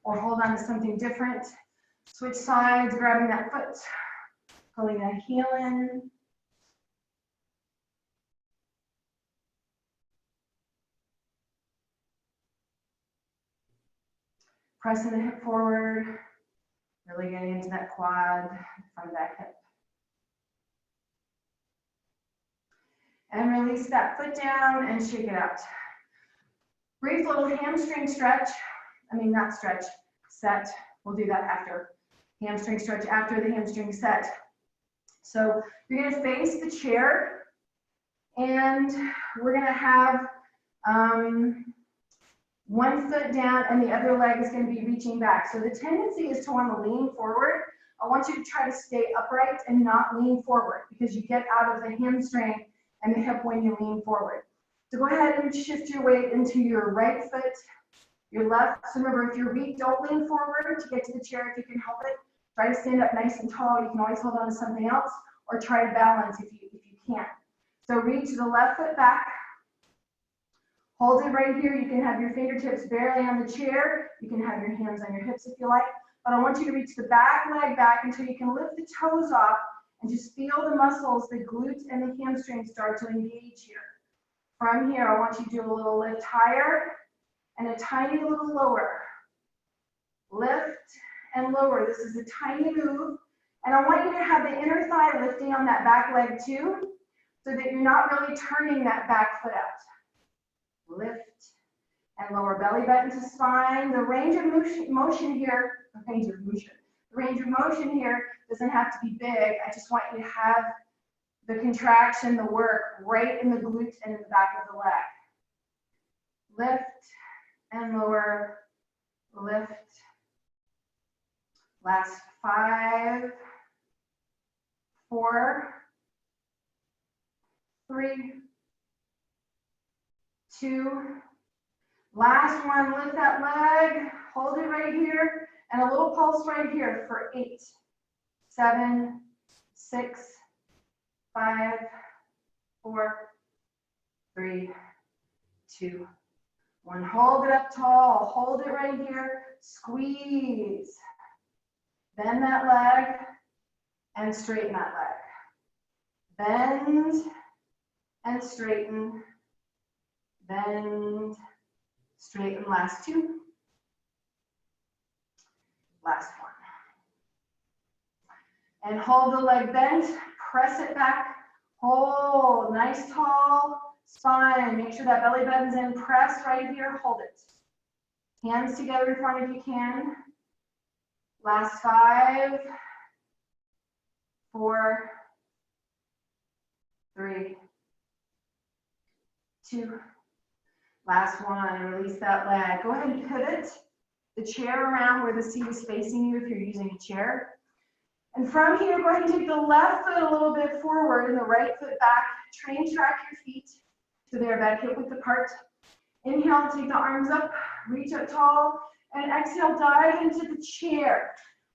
or hold on to something different. Switch sides, grabbing that foot, pulling that heel in. Pressing the hip forward, really getting into that quad, front of that hip. And release that foot down and shake it out. Brief little hamstring stretch. Not stretch, set. We'll do that after. Hamstring stretch after the hamstring set. So you're gonna face the chair and we're gonna have one foot down and the other leg is going to be reaching back. So the tendency is to want to lean forward. I want you to try to stay upright and not lean forward because you get out of the hamstring and the hip when you lean forward. So go ahead and shift your weight into your right foot, your left. So remember, if you're weak, don't lean forward to get to the chair if you can help it. Try to stand up nice and tall. You can always hold on to something else or try to balance if you can. So reach the left foot back. Hold it right here. You can have your fingertips barely on the chair. You can have your hands on your hips if you like. But I want you to reach the back leg back until you can lift the toes off and just feel the muscles, the glutes and the hamstrings start to engage here. From here, I want you to do a little lift higher and a tiny little lower. Lift and lower. This is a tiny move. And I want you to have the inner thigh lifting on that back leg too, so that you're not really turning that back foot out. Lift and lower belly button to spine. The range of motion here, the range of motion here doesn't have to be big. I just want you to have the contraction, the work right in the glutes and in the back of the leg. Lift and lower, lift. Last 5, 4, 3, 2, last one, lift that leg, hold it right here, and a little pulse right here for 8, 7, 6, 5, 4, 3, 2, 1. Hold it up tall, hold it right here, squeeze. Bend that leg and straighten that leg. Bend and straighten. Bend, straighten, last 2. Last 1. And hold the leg bent, press it back, hold, nice tall spine. Make sure that belly button's in, press right here, hold it. Hands together in front if you can. Last 5, 4, 3, 2. Last one, release that leg. Go ahead and pivot the chair around where the seat is facing you if you're using a chair. And from here, go ahead and take the left foot a little bit forward and the right foot back. Track your feet so they're about hip width apart. Inhale, take the arms up, reach up tall, and exhale, dive into the chair.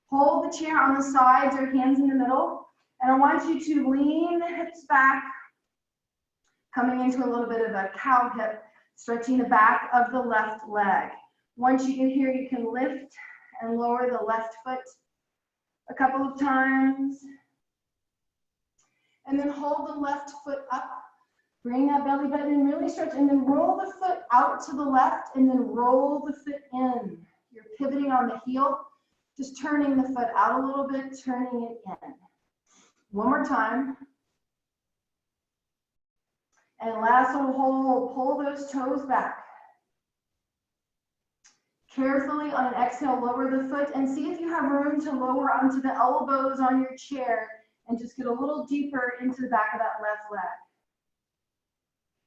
Hold the chair on the sides or hands in the middle. And I want you to lean the hips back, coming into a little bit of a cow hip, stretching the back of the left leg. Once you get here, you can lift and lower the left foot a couple of times. And then hold the left foot up. Bring that belly button in, really stretch, and then roll the foot out to the left, and then roll the foot in. You're pivoting on the heel, just turning the foot out a little bit, turning it in. One more time. And last one, hold, pull those toes back. Carefully on an exhale, lower the foot and see if you have room to lower onto the elbows on your chair and just get a little deeper into the back of that left leg.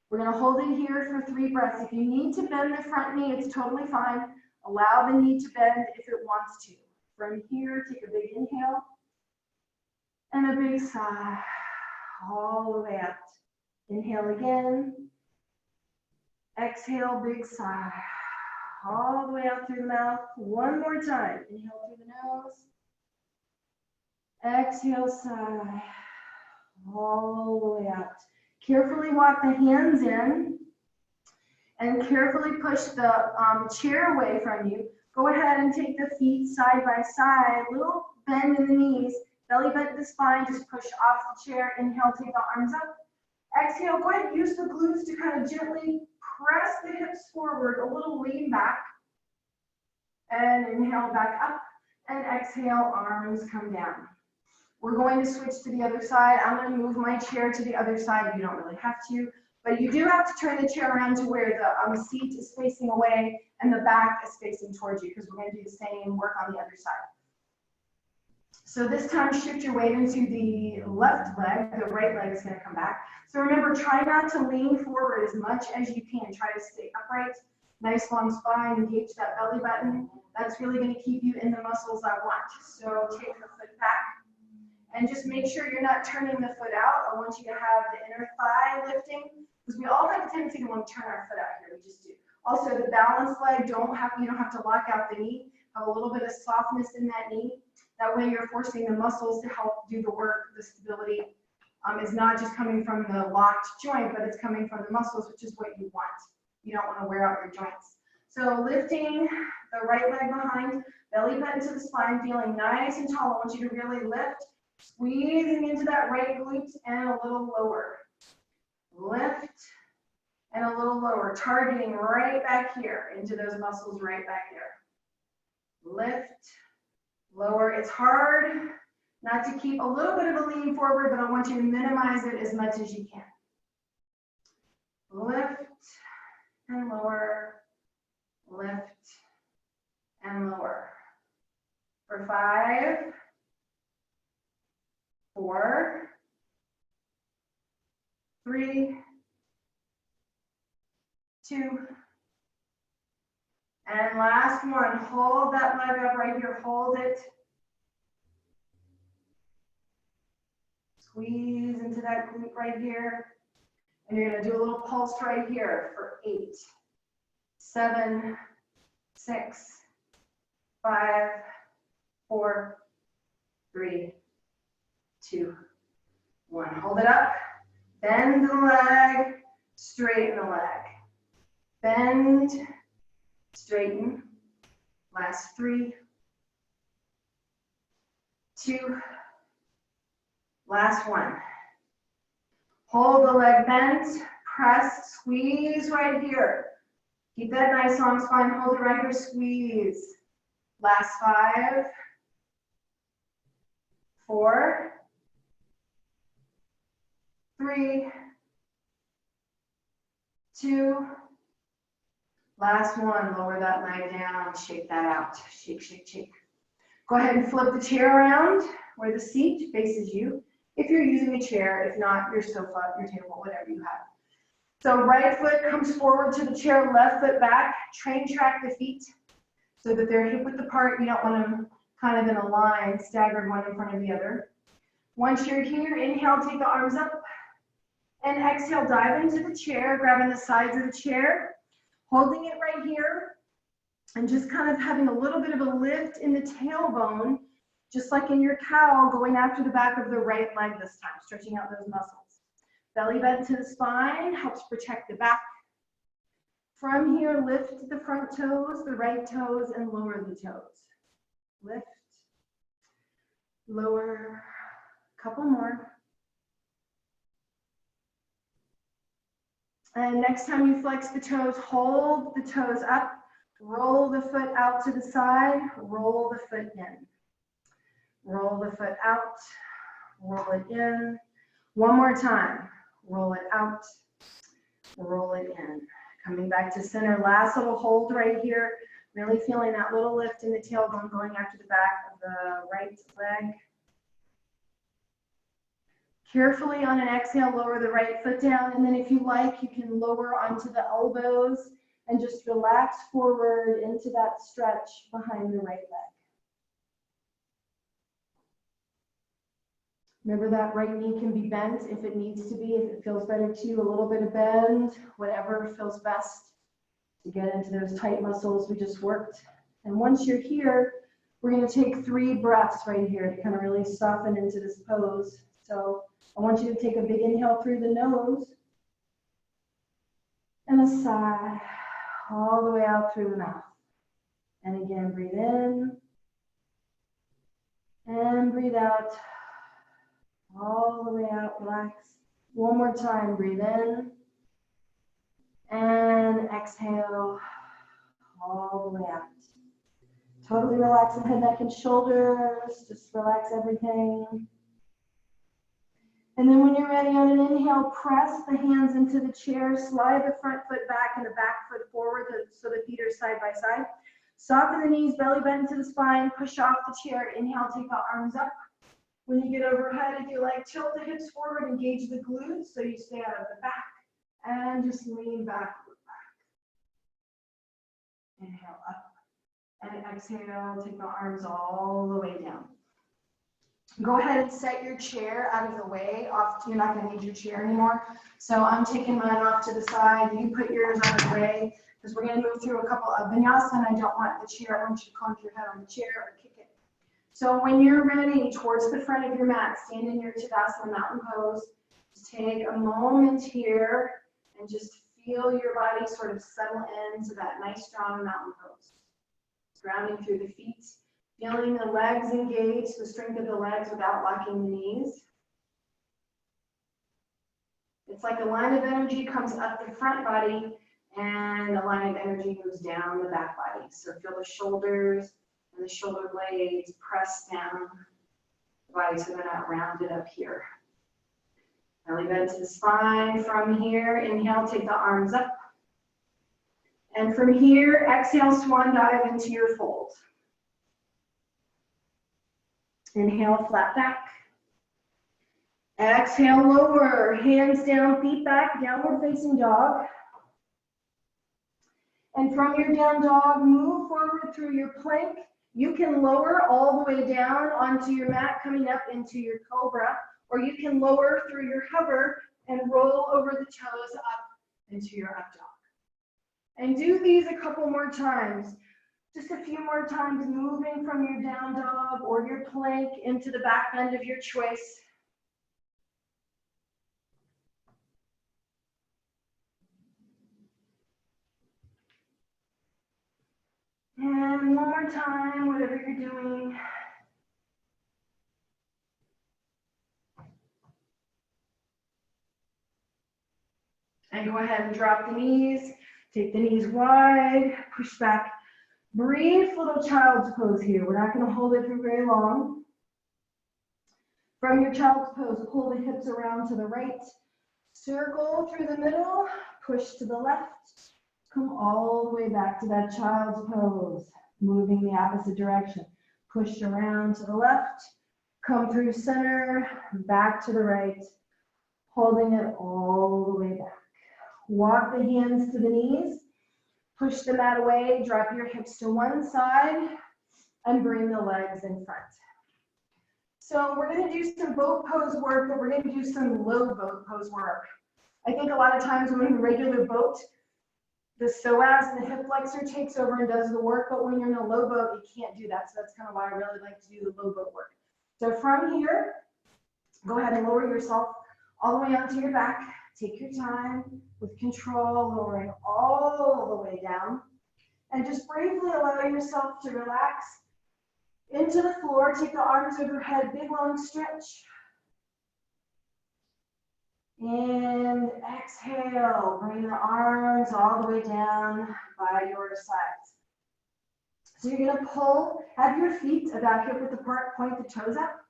We're gonna hold it here for 3 breaths. If you need to bend the front knee, it's totally fine. Allow the knee to bend if it wants to. From here, take a big inhale and a big sigh, all the way out. Inhale again. Exhale, big sigh. All the way out through the mouth. One more time. Inhale through the nose. Exhale, sigh. All the way out. Carefully walk the hands in. And carefully push the chair away from you. Go ahead and take the feet side by side. Little bend in the knees. Belly button to spine. Just push off the chair. Inhale, take the arms up. Exhale, go ahead and use the glutes to kind of gently press the hips forward, a little lean back. And inhale back up, and exhale, arms come down. We're going to switch to the other side. I'm going to move my chair to the other side. You don't really have to, but you do have to turn the chair around to where the seat is facing away and the back is facing towards you, because we're going to do the same work on the other side. So this time, shift your weight into the left leg. The right leg is going to come back. So remember, try not to lean forward as much as you can. Try to stay upright. Nice long spine, engage that belly button. That's really going to keep you in the muscles I want. So take the foot back and just make sure you're not turning the foot out. I want you to have the inner thigh lifting, because we all have a tendency to want to turn our foot out here. We just do. Also, the balanced leg, you don't have to lock out the knee. Have a little bit of softness in that knee. That way you're forcing the muscles to help do the work. The stability is not just coming from the locked joint, but it's coming from the muscles, which is what you want. You don't want to wear out your joints. So lifting the right leg behind, belly button to the spine, feeling nice and tall. I want you to really lift, squeezing into that right glute and a little lower. Lift and a little lower, targeting right back here into those muscles right back there. Lift, lower. It's hard not to keep a little bit of a lean forward, but I want you to minimize it as much as you can. Lift and lower, lift and lower. For 5, 4, 3, 2, and last one. Hold that leg up right here. Hold it. Squeeze into that glute right here. And you're going to do a little pulse right here for 8, 7, 6, 5, 4, 3, 2, 1. Hold it up. Bend the leg. Straighten the leg. Bend. Straighten. Last 3, 2, last 1. Hold the leg bent, press, squeeze right here. Keep that nice long spine, hold it right here, squeeze. Last 5, 4, 3, 2, last 1. Lower that leg down, shake that out. Shake, shake, shake. Go ahead and flip the chair around where the seat faces you. If you're using a chair, if not, your sofa, your table, whatever you have. So right foot comes forward to the chair, left foot back. Train track the feet so that they're hip width apart. You don't want them kind of in a line, staggered one in front of the other. Once you're here, inhale, take the arms up. And exhale, dive into the chair, grabbing the sides of the chair, holding it right here, and just kind of having a little bit of a lift in the tailbone, just like in your cow, going after the back of the right leg this time, stretching out those muscles. Belly button to the spine helps protect the back. From here, lift the front toes, the right toes, and lower the toes. Lift, lower, couple more. And next time you flex the toes, hold the toes up, roll the foot out to the side, roll the foot in. Roll the foot out, roll it in. One more time. Roll it out, roll it in. Coming back to center, last little hold right here. Really feeling that little lift in the tailbone going after the back of the right leg. Carefully on an exhale, lower the right foot down. And then if you like, you can lower onto the elbows and just relax forward into that stretch behind the right leg. Remember that right knee can be bent if it needs to be, if it feels better to you, a little bit of bend, whatever feels best to get into those tight muscles we just worked. And once you're here, we're going to take 3 breaths right here to kind of really soften into this pose. So I want you to take a big inhale through the nose and a sigh all the way out through the mouth. And again, breathe in and breathe out. All the way out, relax. One more time, breathe in and exhale all the way out. Totally relax the head, neck, and shoulders. Just relax everything. And then when you're ready on an inhale, press the hands into the chair, slide the front foot back and the back foot forward so the feet are side by side. Soften the knees, belly button to the spine, push off the chair. Inhale, take the arms up. When you get overhead, if you like, tilt the hips forward, engage the glutes so you stay out of the back. And just lean back. Inhale up. And exhale, take the arms all the way down. Go ahead and set your chair out of the way. You're not going to need your chair anymore. So I'm taking mine off to the side. You put yours out of the way because we're going to move through a couple of vinyasa and I don't want the chair. I want you to conk your head on the chair or kick it. So when you're ready, towards the front of your mat, stand in your Tadasana mountain pose. Just take a moment here and just feel your body sort of settle into that nice strong mountain pose. Grounding through the feet. Feeling the legs engage, the strength of the legs without locking the knees. It's like a line of energy comes up the front body and a line of energy moves down the back body. So feel the shoulders and the shoulder blades press down the body so they're not rounded up here. Belly bend to the spine. From here, inhale, take the arms up. And from here, exhale, swan dive into your fold. Inhale, flat back. Exhale, lower, hands down, feet back, downward facing dog. And from your down dog, move forward through your plank. You can lower all the way down onto your mat, coming up into your cobra, or you can lower through your hover and roll over the toes up into your up dog. And do these a couple more times. Just a few more times, moving from your down dog or your plank into the back bend of your choice. And one more time, whatever you're doing. And go ahead and drop the knees. Take the knees wide, push back. Brief little child's pose here. We're not going to hold it for very long. From your child's pose, pull the hips around to the right. Circle through the middle, push to the left. Come all the way back to that child's pose, moving the opposite direction. Push around to the left, come through center, back to the right, holding it all the way back. Walk the hands to the knees. Push the mat away, drop your hips to one side, and bring the legs in front. So we're going to do some boat pose work, but we're going to do some low boat pose work. I think a lot of times when you're in a regular boat, the psoas and the hip flexor takes over and does the work, but when you're in a low boat, you can't do that. So that's kind of why I really like to do the low boat work. So from here, go ahead and lower yourself all the way onto your back. Take your time with control, lowering all the way down. And just briefly allow yourself to relax into the floor. Take the arms overhead, big long stretch. And exhale, bring the arms all the way down by your sides. So you're gonna pull, have your feet about hip width apart, point the toes up.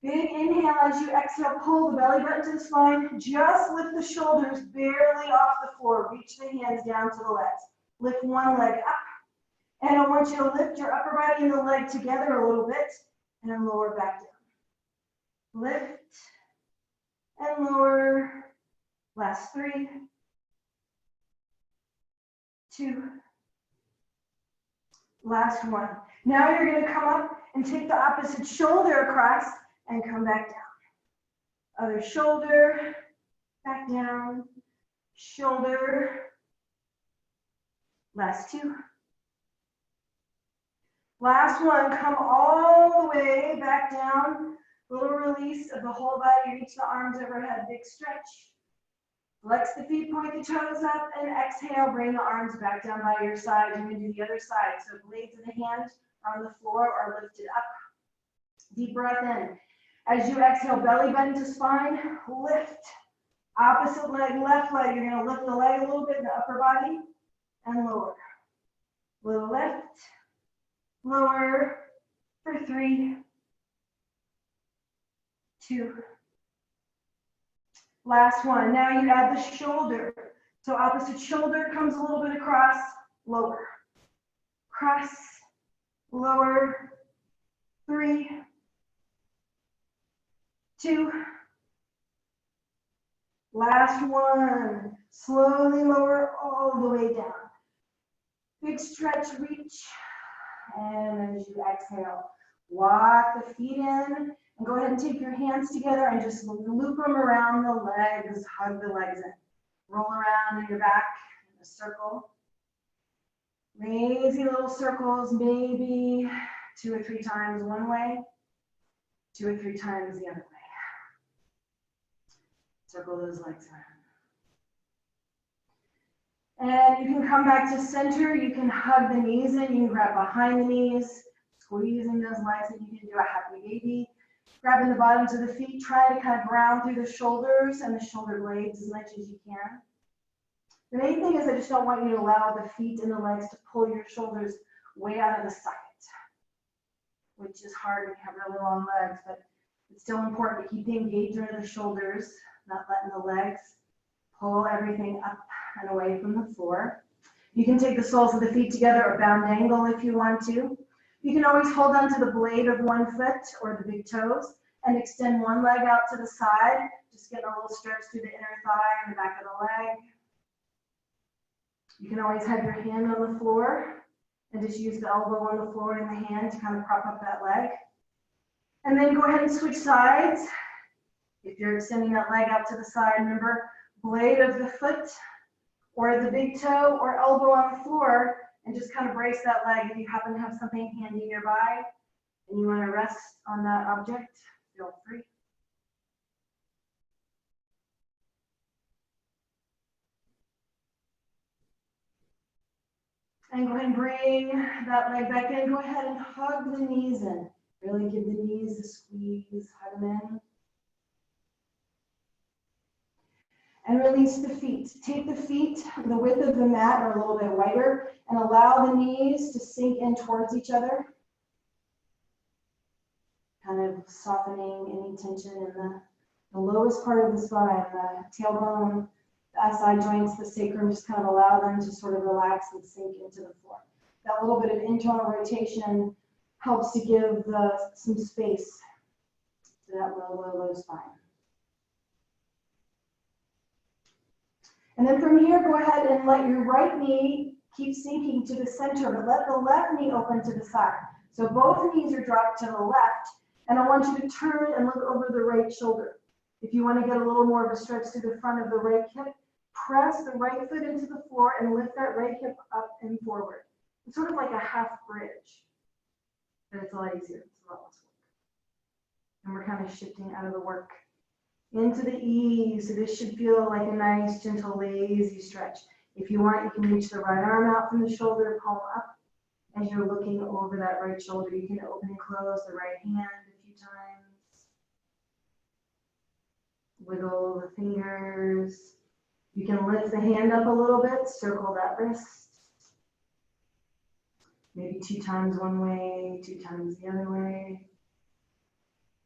Big inhale as you exhale, pull the belly button to the spine. Just lift the shoulders barely off the floor. Reach the hands down to the legs. Lift one leg up. And I want you to lift your upper body and the leg together a little bit and then lower back down. Lift and lower. Last 3, 2, last 1. Now you're going to come up and take the opposite shoulder across and come back down. Other shoulder, back down, shoulder. Last 2. Last 1, come all the way back down. Little release of the whole body, reach the arms overhead, big stretch. Flex the feet, point the toes up, and exhale, bring the arms back down by your side. You're going to do the other side. So blades of the hand are on the floor or lifted up. Deep breath in. As you exhale, belly button to spine, lift. Opposite leg, left leg. You're going to lift the leg a little bit in the upper body and lower. Little lift, lower for 3, 2. Last one. Now you add the shoulder. So opposite shoulder comes a little bit across, lower. Cross, lower, 3, 2. Last one. Slowly lower all the way down. Big stretch, reach. And as you exhale, walk the feet in and go ahead and take your hands together and just loop them around the legs, hug the legs in. Roll around in your back in a circle. Lazy little circles, maybe 2 or 3 times one way, 2 or 3 times the other way. Circle those legs around. And you can come back to center. You can hug the knees in. You can grab behind the knees, squeezing those legs, and you can do a happy baby. Grabbing the bottoms of the feet. Try to kind of ground through the shoulders and the shoulder blades as much as you can. The main thing is I just don't want you to allow the feet and the legs to pull your shoulders way out of the socket, which is hard when you have really long legs, but it's still important to keep the engagement of the shoulders, not letting the legs pull everything up and away from the floor. You can take the soles of the feet together or bound angle if you want to. You can always hold on to the blade of one foot or the big toes and extend one leg out to the side, just getting a little stretch through the inner thigh and the back of the leg. You can always have your hand on the floor and just use the elbow on the floor and the hand to kind of prop up that leg. And then go ahead and switch sides. If you're extending that leg out to the side, remember, blade of the foot or the big toe or elbow on the floor, and just kind of brace that leg. If you happen to have something handy nearby and you want to rest on that object, feel free. And go ahead and bring that leg back in. Go ahead and hug the knees in. Really give the knees a squeeze, hug them in. And release the feet. Take the feet, the width of the mat or a little bit wider, and allow the knees to sink in towards each other. Kind of softening any tension in the lowest part of the spine, the tailbone, the SI joints, the sacrum, just kind of allow them to sort of relax and sink into the floor. That little bit of internal rotation helps to give some space to that low spine. And then from here, go ahead and let your right knee keep sinking to the center, but let the left knee open to the side. So both knees are dropped to the left, and I want you to turn and look over the right shoulder. If you want to get a little more of a stretch to the front of the right hip, press the right foot into the floor and lift that right hip up and forward. It's sort of like a half bridge, but it's a lot easier. It's a lot less work. And we're kind of shifting out of the work into the ease. So this should feel like a nice, gentle, lazy stretch. If you want, you can reach the right arm out from the shoulder, palm up. As you're looking over that right shoulder, you can open and close the right hand a few times. Wiggle the fingers. You can lift the hand up a little bit, circle that wrist. Maybe 2 times one way, 2 times the other way.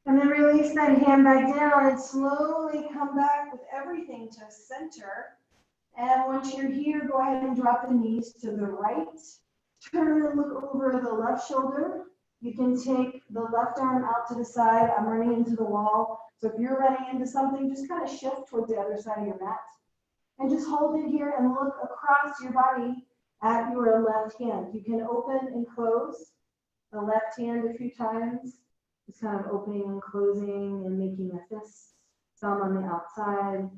And then release that hand back down and slowly come back with everything to center. And once you're here, go ahead and drop the knees to the right. Turn and look over the left shoulder. You can take the left arm out to the side. I'm running into the wall. So if you're running into something, just kind of shift towards the other side of your mat. And just hold it here and look across your body at your left hand. You can open and close the left hand a few times. Just kind of opening and closing and making a fist, thumb on the outside.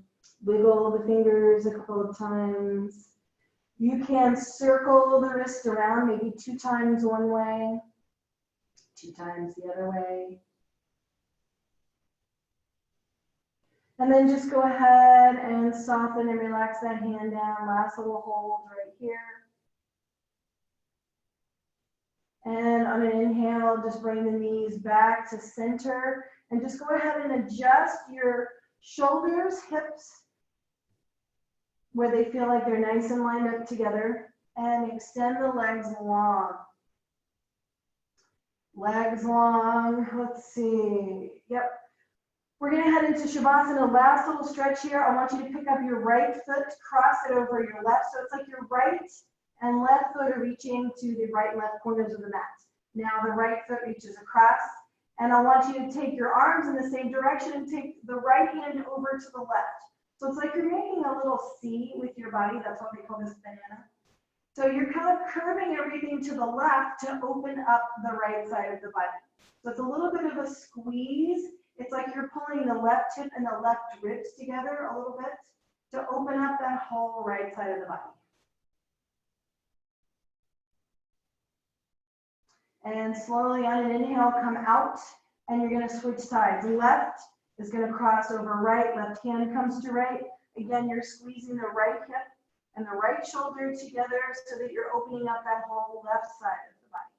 Wiggle the fingers a couple of times. You can circle the wrist around, maybe 2 times one way, 2 times the other way. And then just go ahead and soften and relax that hand down. Last little hold right here. And on an inhale, just bring the knees back to center. And just go ahead and adjust your shoulders, hips, where they feel like they're nice and lined up together. And extend the legs long. Legs long. Let's see. Yep. We're going to head into Shavasana. Last little stretch here. I want you to pick up your right foot, cross it over your left. So it's like your right and left foot are reaching to the right and left corners of the mat. Now the right foot reaches across. And I want you to take your arms in the same direction and take the right hand over to the left. So it's like you're making a little C with your body. That's why we call this banana. So you're kind of curving everything to the left to open up the right side of the body. So it's a little bit of a squeeze. It's like you're pulling the left hip and the left ribs together a little bit to open up that whole right side of the body. And slowly on an inhale, come out, and you're going to switch sides. Left is going to cross over right, left hand comes to right. Again, you're squeezing the right hip and the right shoulder together so that you're opening up that whole left side of the body.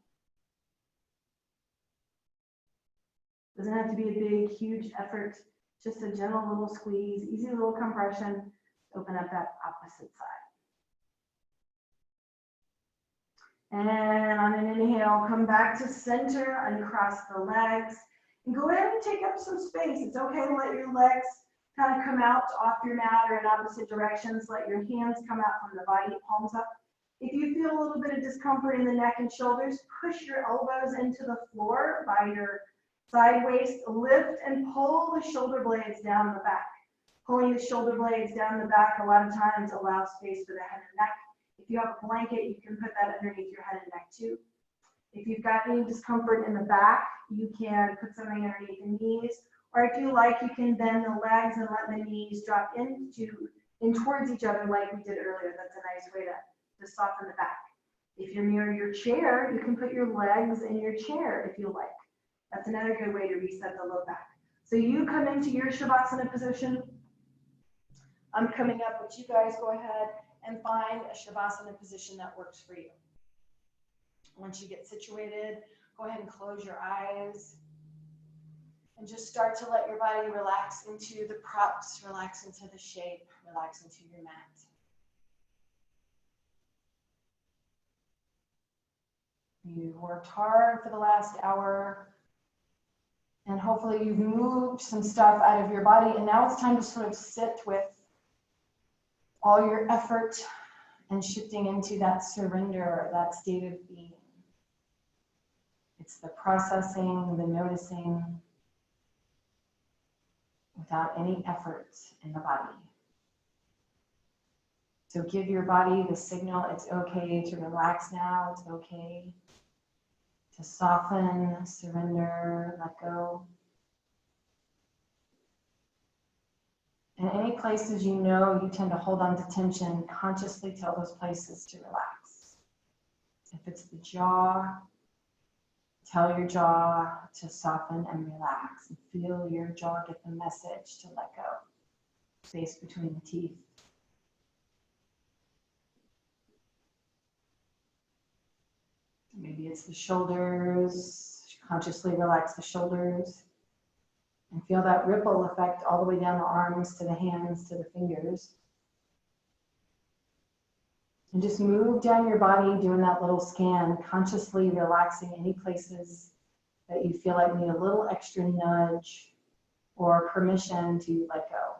Doesn't have to be a big, huge effort, just a gentle little squeeze, easy little compression, open up that opposite side. And on an inhale, come back to center, uncross the legs, and go ahead and take up some space. It's okay to let your legs kind of come out off your mat or in opposite directions. Let your hands come out from the body, palms up. If you feel a little bit of discomfort in the neck and shoulders, push your elbows into the floor by your side waist, lift and pull the shoulder blades down the back. Pulling the shoulder blades down the back a lot of times allows space for the head and neck. If you have a blanket, you can put that underneath your head and neck too. If you've got any discomfort in the back, you can put something underneath the knees. Or if you like, you can bend the legs and let the knees drop in towards each other like we did earlier. That's a nice way to soften the back. If you're near your chair, you can put your legs in your chair if you like. That's another good way to reset the low back. So you come into your Shavasana position. I'm coming up, but you guys go ahead and find a Shavasana position that works for you. Once you get situated, go ahead and close your eyes and just start to let your body relax into the props, relax into the shape, relax into your mat. You worked hard for the last hour, and hopefully you've moved some stuff out of your body, and now it's time to sort of sit with all your effort and shifting into that surrender, that state of being. It's the processing, the noticing without any effort in the body. So give your body the signal it's okay to relax now, it's okay to soften, surrender, let go. And any places you know you tend to hold on to tension, consciously tell those places to relax. If it's the jaw, tell your jaw to soften and relax, and feel your jaw get the message to let go. Space between the teeth. Maybe it's the shoulders, consciously relax the shoulders. And feel that ripple effect all the way down the arms to the hands to the fingers. And just move down your body, doing that little scan, consciously relaxing any places that you feel like need a little extra nudge or permission to let go.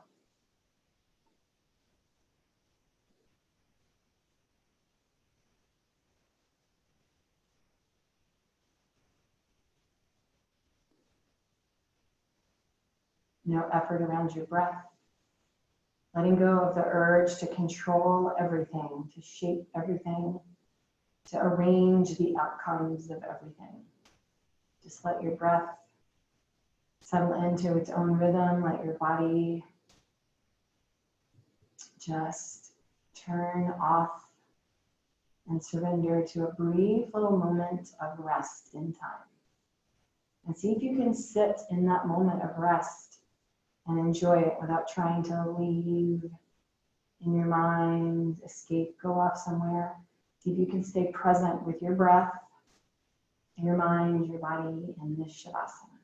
No effort around your breath. Letting go of the urge to control everything, to shape everything, to arrange the outcomes of everything. Just let your breath settle into its own rhythm. Let your body just turn off and surrender to a brief little moment of rest in time. And see if you can sit in that moment of rest and enjoy it without trying to leave in your mind, escape, go off somewhere. See if you can stay present with your breath, your mind, your body in this Shavasana.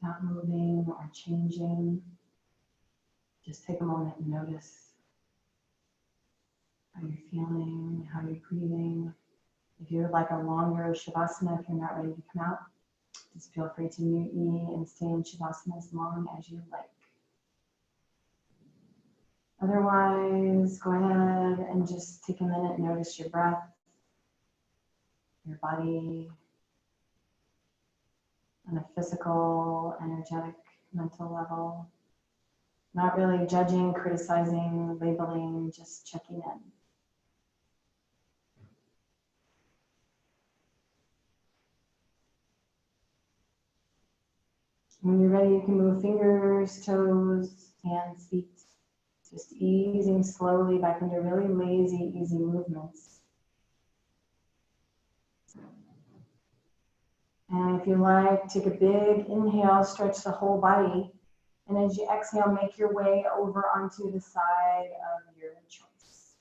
not moving or changing. Just take a moment and notice how you're feeling, how you're breathing. If you would like a longer Shavasana, if you're not ready to come out, just feel free to mute me and stay in Shavasana as long as you like. Otherwise, go ahead and just take a minute and notice your breath, your body, on a physical, energetic, mental level. Not really judging, criticizing, labeling, just checking in. When you're ready, you can move fingers, toes, hands, feet. Just easing slowly back into really lazy, easy movements. And if you like, take a big inhale, stretch the whole body. And as you exhale, make your way over onto the side of your choice.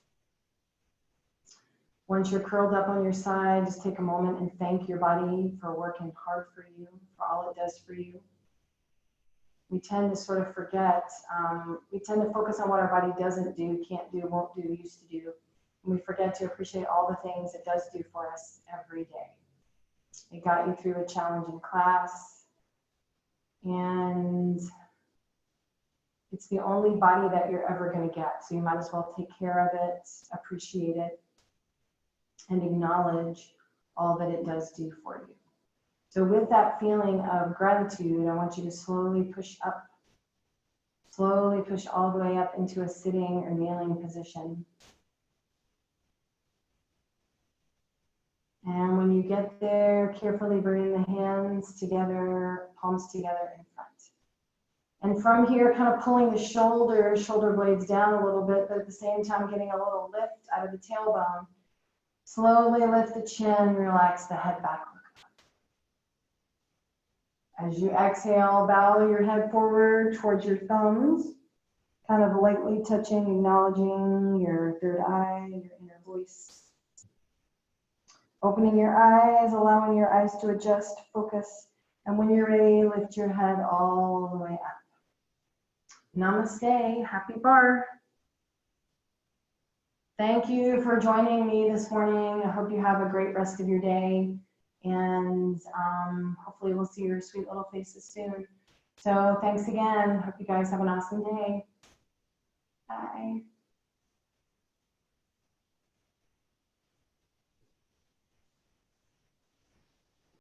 Once you're curled up on your side, just take a moment and thank your body for working hard for you, for all it does for you. We tend to sort of forget, we tend to focus on what our body doesn't do, can't do, won't do, used to do. And we forget to appreciate all the things it does do for us every day. It got you through a challenging class, and it's the only body that you're ever going to get. So you might as well take care of it, appreciate it, and acknowledge all that it does do for you. So with that feeling of gratitude, I want you to slowly push up, slowly push all the way up into a sitting or kneeling position. And when you get there, carefully bring the hands together, palms together in front. And from here, kind of pulling the shoulder blades down a little bit, but at the same time getting a little lift out of the tailbone. Slowly lift the chin, relax the head back. As you exhale, bow your head forward towards your thumbs, kind of lightly touching, acknowledging your third eye, your inner voice. Opening your eyes, allowing your eyes to adjust, focus, and when you're ready, lift your head all the way up. Namaste, happy bar. Thank you for joining me this morning. I hope you have a great rest of your day. And hopefully we'll see your sweet little faces soon. So thanks again. Hope you guys have an awesome day. Bye.